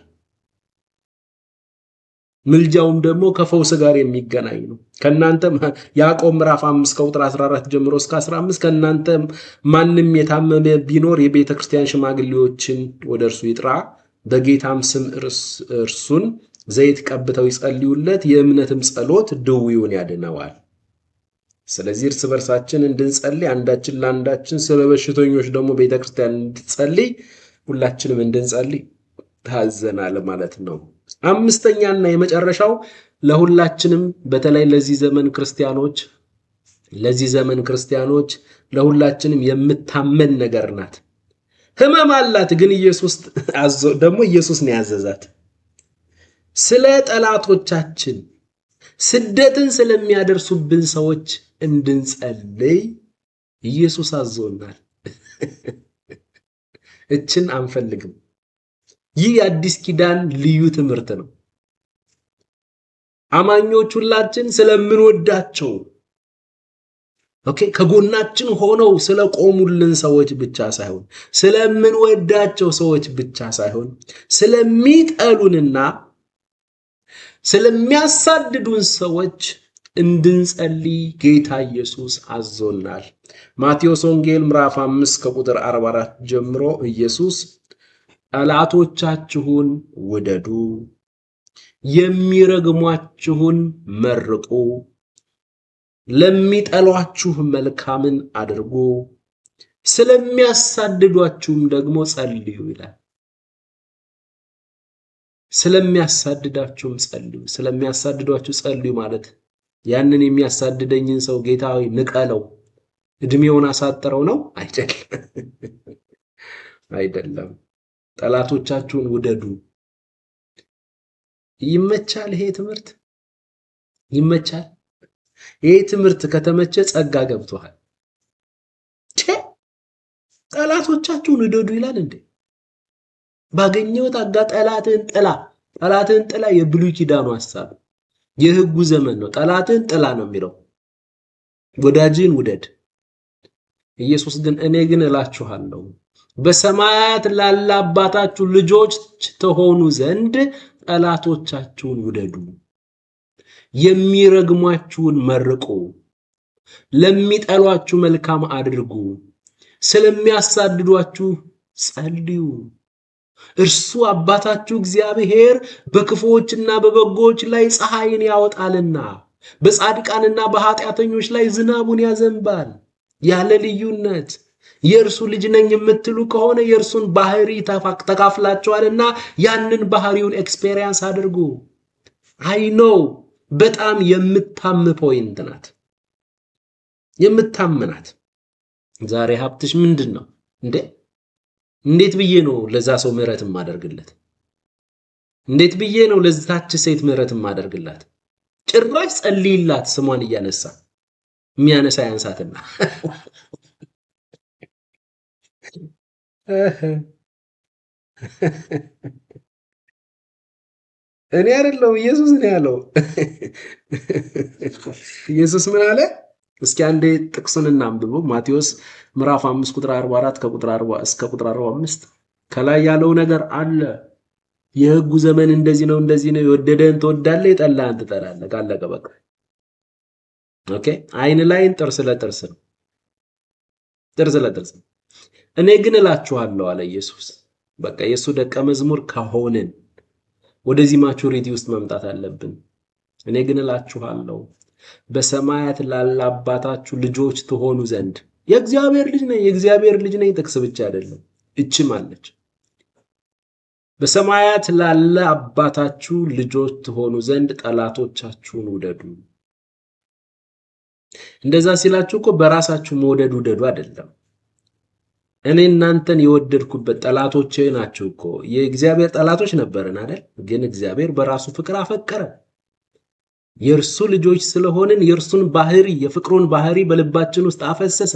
ምልጃውም ደግሞ ከፈውስ ጋር የሚገናኝ ነው። ከናንተ ያዕቆብ ምዕራፍ 5 ከቁጥር 14 ጀምሮ እስከ 15 ከናንተ ማንም የታመመ ቢኖር የቤተ ክርስቲያን ሽማግሌዎችን ወደ እርሱ ይጥራ፣ በጌታም ስም እርሱን ዘይት ቀብተው ይጸልዩለት፣ የእምነትም ጸሎት ድውዩን ያድነዋል። ስለዚህ እርስ በርሳችን እንድንጸልይ፣ አንዳችን ለአንዳችን ስለ በሽተኞች ደግሞ ቤተ ክርስቲያን እንድትጸልይ ሁላችንም እንድንጸልይ ታዘናል ማለት ነው። 5ኛና የመጨረሻው ለሁላችንም በተለይ ለዚህ ዘመን ክርስቲያኖች ለሁላችንም የምታመን ነገር ናት። ህመም አላት፣ ግን ኢየሱስ ነው ያዘዛት። ስለ ጠላቶቻችን ስደትን ስለሚያደርሱብን ሰዎች እንድንጸልይ ኢየሱስ አዞናል። እችን አንፈልግም። ይህ የአዲስ ኪዳን ልዩ ትምህርት ነው። አማኞች ሁላችን ስለምንወዳቸው ከጎናችን ሆነው ስለቆሙልን ሰዎች ብቻ ሳይሆን ስለምንወዳቸው ሰዎች ብቻ ሳይሆን ስለሚጠሉንና ስለሚያሳድዱን ሰዎች እንድንጸልይ ጌታ ኢየሱስ አዞናል። ማቴዎስ ወንጌል ምዕራፍ 5 ከቁጥር 44 ጀምሮ ኢየሱስ ጠላቶቻችሁን ውደዱ፣ የሚረግሟችሁን መርቁ፣ ለሚጠሏችሁ መልካምን አድርጉ፣ ስለሚያሳድዷችሁም ደግሞ ጸልዩ ይላል። ስለሚያሳድዳችሁም ጸልዩ። ስለሚያሳድዷችሁ ጸልዩ ማለት ያንን የሚያሳድደኝን ሰው ጌታ ሆይ ንቀለው፣ እድሜውን አሳጥረው ነው? አይደለም። ጠላቶቻችሁን ውደዱ። ይመቻል? ይሄ ትምህርት ይመቻል? ይሄ ትምህርት ከተመቸ ጸጋ ገብቷል። ጠላቶቻችሁን ውደዱ ይላል እንዴ? ባገኘው ታጋ ጠላትን ጥላ የብሉይ ኪዳኑ ሐሳብ የሕጉ ዘመን ነው። ጠላትን ጥላ ነው የሚለው፣ ወዳጅን ውደድ። ኢየሱስ ግን እኔ ግን እላችኋለሁ በሰማያት ላለ አባታችሁ ልጆች ተሆኑ ዘንድ ጠላቶቻችሁን ውደዱ፣ የሚረግሟችሁን መርቁ፣ ለሚጠሏችሁ መልካም አድርጉ፣ ስለሚያሳድዷችሁ ጸልዩ። እርሱ አባታችሁ እግዚአብሔር በክፉዎችና በበጎዎች ላይ ፀሐይን ያወጣልና በጻድቃንና በኃጢአተኞች ላይ ዝናቡን ያዘንባል ያለ ልዩነት። የእርሱ ልጅ ነኝ የምትሉ ከሆነ የእርሱን ባህሪ ተካፍላችኋልና ያንን ባህሪውን ኤክስፔሪየንስ አድርጉ። አይ ኖው በጣም የምታም ፖይንት ናት፣ የምታምናት። ዛሬ ሀብትሽ ምንድን ነው እንዴ? እንዴት ብዬ ነው ለዛ ሰው ምህረት ማደርግለት? እንዴት ብዬ ነው ለዛች ሴት ምህረት ማደርግላት? ጭራሽ ጸልይላት ስሟን እያነሳ የሚያነሳ ያንሳትና እኔ አይደለሁም ኢየሱስ ነው ያለው። ኢየሱስ ምን አለ? እስኪ አንዴ ጥቅሱን እናንብበው። ማቴዎስ ምዕራፍ 5 ቁጥር 44 ከቁጥር 40 እስከ ቁጥር 45 ከላይ ያለው ነገር አለ። የሕጉ ዘመን እንደዚህ ነው፣ እንደዚህ ነው። የወደደን ትወዳለህ፣ የጠላህን ትጠላለህ። ካለቀ በቃ። ኦኬ። አይን ላይን ጥርስ ለጥርስ ነው፣ ጥርስ ለጥርስ ነው። እኔ ግን እላችኋለሁ አለ ኢየሱስ፣ በቃ የሱ ደቀ መዝሙር ከሆንን ወደዚህ ማቹሪቲ ውስጥ መምጣት አለብን። እኔ ግን እላችኋለሁ በሰማያት ላለ አባታችሁ ልጆች ትሆኑ ዘንድ የእግዚአብሔር ልጅ ነኝ ጥቅስ ብቻ አይደለም፣ እችም አለች። በሰማያት ላለ አባታችሁ ልጆች ትሆኑ ዘንድ ጠላቶቻችሁን ውደዱ። እንደዛ ሲላችሁ እኮ በራሳችሁ መውደድ ውደዱ አይደለም። እኔ እናንተን የወደድኩበት ጠላቶቼ ናችሁ እኮ። የእግዚአብሔር ጠላቶች ነበርን አይደል? ግን እግዚአብሔር በራሱ ፍቅር አፈቀረ። የእርሱ ልጆች ስለሆንን የእርሱን ባህሪ የፍቅሩን ባህሪ በልባችን ውስጥ አፈሰሰ።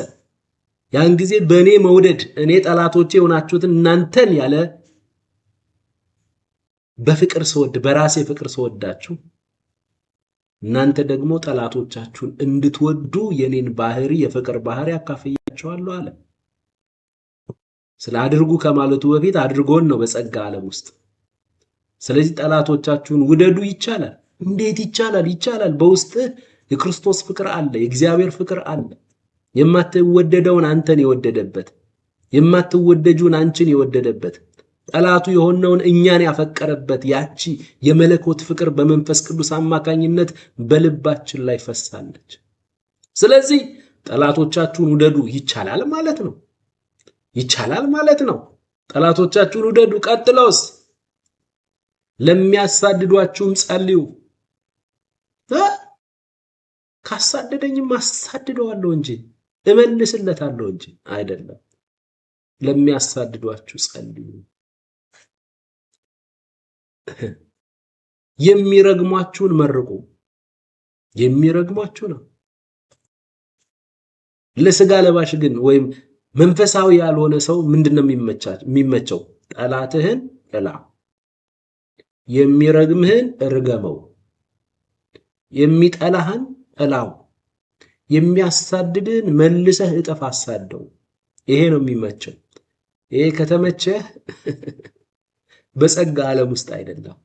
ያን ጊዜ በእኔ መውደድ እኔ ጠላቶቼ የሆናችሁትን እናንተን ያለ በፍቅር ስወድ በራሴ ፍቅር ስወዳችሁ እናንተ ደግሞ ጠላቶቻችሁን እንድትወዱ የኔን ባህሪ የፍቅር ባህሪ አካፍያችኋለሁ አለ። ስለ አድርጉ ከማለቱ በፊት አድርጎን ነው በጸጋ ዓለም ውስጥ። ስለዚህ ጠላቶቻችሁን ውደዱ ይቻላል። እንዴት ይቻላል? ይቻላል። በውስጥህ የክርስቶስ ፍቅር አለ፣ የእግዚአብሔር ፍቅር አለ። የማትወደደውን አንተን የወደደበት፣ የማትወደጁን አንቺን የወደደበት፣ ጠላቱ የሆነውን እኛን ያፈቀረበት ያቺ የመለኮት ፍቅር በመንፈስ ቅዱስ አማካኝነት በልባችን ላይ ፈሳለች። ስለዚህ ጠላቶቻችሁን ውደዱ ይቻላል ማለት ነው። ይቻላል ማለት ነው። ጠላቶቻችሁን ውደዱ። ቀጥለውስ ለሚያሳድዷችሁም ጸልዩ። ካሳደደኝም አሳድደዋለሁ እንጂ እመልስለታለሁ እንጂ አይደለም። ለሚያሳድዷችሁ ጸልዩ። የሚረግሟችሁን መርቁ። የሚረግሟችሁ ነው። ለስጋ ለባሽ ግን ወይም መንፈሳዊ ያልሆነ ሰው ምንድነው የሚመቸው? ጠላትህን እላ፣ የሚረግምህን እርገመው፣ የሚጠላህን እላው፣ የሚያሳድድህን መልሰህ እጥፍ አሳደው። ይሄ ነው የሚመቸው። ይሄ ከተመቸህ በጸጋ ዓለም ውስጥ አይደለም።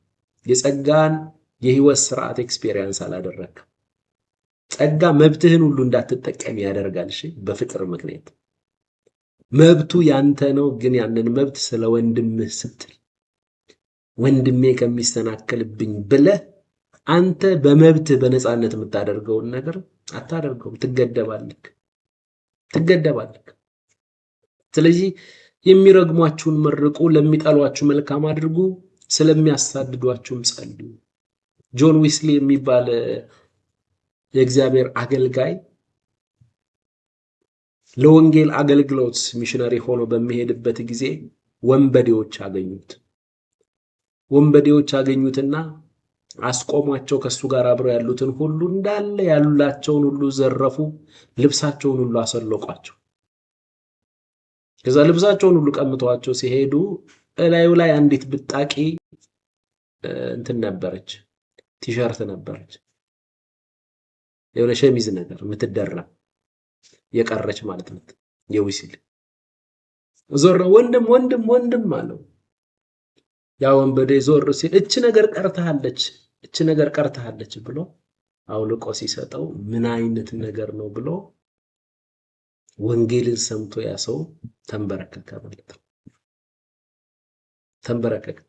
የጸጋን የህይወት ስርዓት ኤክስፒሪየንስ አላደረግም። ጸጋ መብትህን ሁሉ እንዳትጠቀም ያደርጋል። እሺ፣ በፍቅር ምክንያት መብቱ ያንተ ነው። ግን ያንን መብት ስለ ወንድምህ ስትል ወንድሜ ከሚስተናከልብኝ ብለህ አንተ በመብትህ በነፃነት የምታደርገውን ነገር አታደርገውም። ትገደባለህ። ስለዚህ የሚረግሟችሁን መርቁ፣ ለሚጠሏችሁ መልካም አድርጉ፣ ስለሚያሳድዷችሁም ጸልዩ። ጆን ዊስሊ የሚባል የእግዚአብሔር አገልጋይ ለወንጌል አገልግሎት ሚሽነሪ ሆኖ በሚሄድበት ጊዜ ወንበዴዎች አገኙትና አስቆሟቸው። ከሱ ጋር አብረው ያሉትን ሁሉ እንዳለ ያሉላቸውን ሁሉ ዘረፉ፣ ልብሳቸውን ሁሉ አሰለቋቸው። ከዛ ልብሳቸውን ሁሉ ቀምተዋቸው ሲሄዱ እላዩ ላይ አንዲት ብጣቂ እንትን ነበረች፣ ቲሸርት ነበረች፣ የሆነ ሸሚዝ ነገር የምትደራ የቀረች ማለት ነው። የዊስሊ ዞር ወንድም አለው። ያ ወንበዴ ዞር ሲል እች ነገር ቀርታለች ብሎ አውልቆ ሲሰጠው ምን አይነት ነገር ነው ብሎ ወንጌልን ሰምቶ ያ ሰው ተንበረከከ ማለት ነው። ተንበረከከ።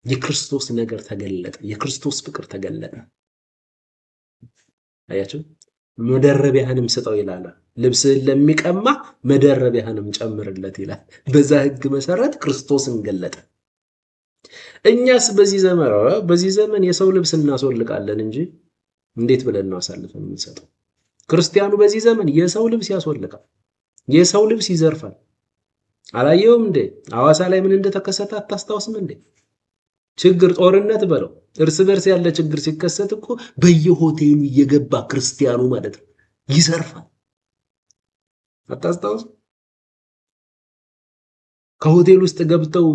የክርስቶስ ነገር ተገለጠ። የክርስቶስ ፍቅር ተገለጠ። አያችሁ፣ መደረቢያህንም ስጠው ይላል። ልብስህን ለሚቀማ መደረቢያህንም ጨምርለት ይላል። በዛ ሕግ መሰረት ክርስቶስን ገለጠ። እኛስ በዚህ ዘመን የሰው ልብስ እናስወልቃለን እንጂ እንዴት ብለን ነው አሳልፈን የምንሰጠው? ክርስቲያኑ በዚህ ዘመን የሰው ልብስ ያስወልቃል፣ የሰው ልብስ ይዘርፋል። አላየውም እንዴ? ሐዋሳ ላይ ምን እንደተከሰተ አታስታውስም እንዴ? ችግር፣ ጦርነት በለው እርስ በርስ ያለ ችግር ሲከሰት እኮ በየሆቴሉ እየገባ ክርስቲያኑ ማለት ነው ይዘርፋል። አታስታውስ? ከሆቴል ውስጥ ገብተው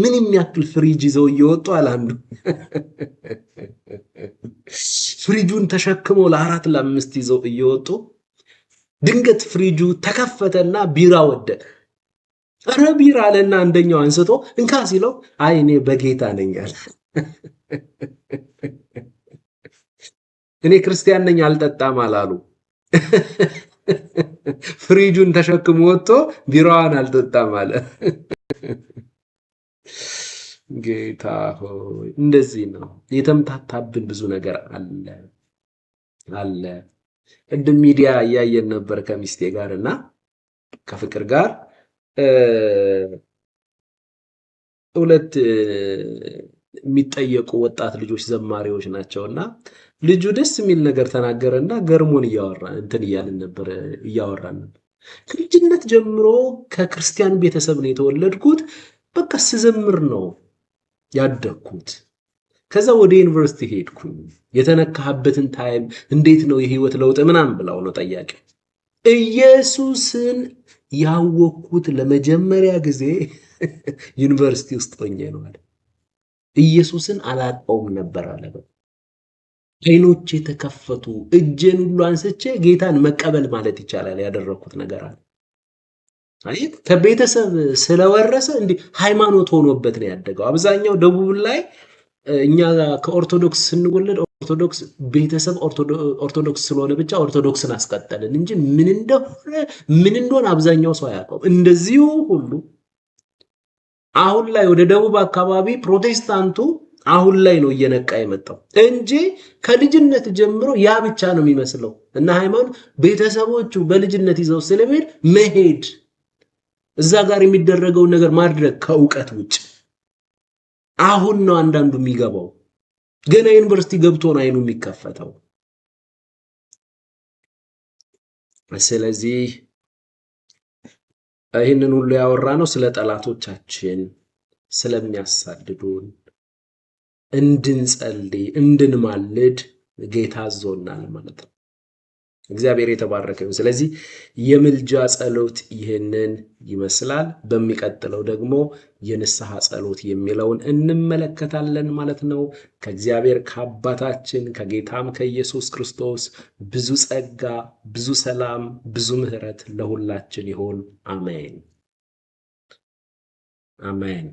ምን የሚያክል ፍሪጅ ይዘው እየወጡ አላንዱ ፍሪጁን ተሸክመው ለ4 ለ5 ይዘው እየወጡ ድንገት ፍሪጁ ተከፈተና ቢራ ወደቀ። አረ ቢራ አለና አንደኛው አንስቶ እንካ ሲለው አይ እኔ በጌታ ነኝ አለ። እኔ ክርስቲያን ነኝ አልጠጣም አላሉ። ፍሪጁን ተሸክሞ ወጥቶ ቢራዋን አልጠጣም አለ። ጌታ ሆይ እንደዚህ ነው የተምታታብን ብዙ ነገር አለ። ቅድም ሚዲያ እያየን ነበር ከሚስቴ ጋር እና ከፍቅር ጋር ሁለት የሚጠየቁ ወጣት ልጆች ዘማሪዎች ናቸውና ልጁ ደስ የሚል ነገር ተናገረና ገርሞን እያወራን ነበር። ከልጅነት ጀምሮ ከክርስቲያን ቤተሰብ ነው የተወለድኩት። በቃ ስዘምር ነው ያደግኩት። ከዛ ወደ ዩኒቨርሲቲ ሄድኩኝ። የተነካህበትን ታይም እንዴት ነው የህይወት ለውጥ ምናምን ብለው ነው ጠያቂ። ኢየሱስን ያወቅኩት ለመጀመሪያ ጊዜ ዩኒቨርሲቲ ውስጥ ሆኜ ነው አለ። ኢየሱስን አላውቀውም ነበር አለ። አይኖቼ ተከፈቱ። እጄን ሁሉ አንስቼ ጌታን መቀበል ማለት ይቻላል ያደረኩት ነገር አለ። አይ ከቤተሰብ ስለወረሰ እንዲህ ሃይማኖት ሆኖበት ነው ያደገው። አብዛኛው ደቡብ ላይ እኛ ከኦርቶዶክስ ስንወለድ ኦርቶዶክስ ቤተሰብ ኦርቶዶክስ ስለሆነ ብቻ ኦርቶዶክስን አስቀጠልን እንጂ ምን እንደሆነ አብዛኛው ሰው አያውቀውም። እንደዚሁ ሁሉ አሁን ላይ ወደ ደቡብ አካባቢ ፕሮቴስታንቱ አሁን ላይ ነው እየነቃ የመጣው እንጂ ከልጅነት ጀምሮ ያ ብቻ ነው የሚመስለው። እና ሃይማኖት ቤተሰቦቹ በልጅነት ይዘው ስለሚሄድ መሄድ እዛ ጋር የሚደረገውን ነገር ማድረግ ከእውቀት ውጭ አሁን ነው አንዳንዱ የሚገባው። ገና ዩኒቨርሲቲ ገብቶ ነው አይኑ የሚከፈተው። ስለዚህ ይህንን ሁሉ ያወራ ነው ስለ ጠላቶቻችን ስለሚያሳድዱን እንድንጸልይ እንድንማልድ ጌታ አዞናል ማለት ነው። እግዚአብሔር የተባረከ ይሁን። ስለዚህ የምልጃ ጸሎት ይህንን ይመስላል። በሚቀጥለው ደግሞ የንስሐ ጸሎት የሚለውን እንመለከታለን ማለት ነው። ከእግዚአብሔር ከአባታችን ከጌታም ከኢየሱስ ክርስቶስ ብዙ ጸጋ፣ ብዙ ሰላም፣ ብዙ ምሕረት ለሁላችን ይሁን። አሜን አሜን።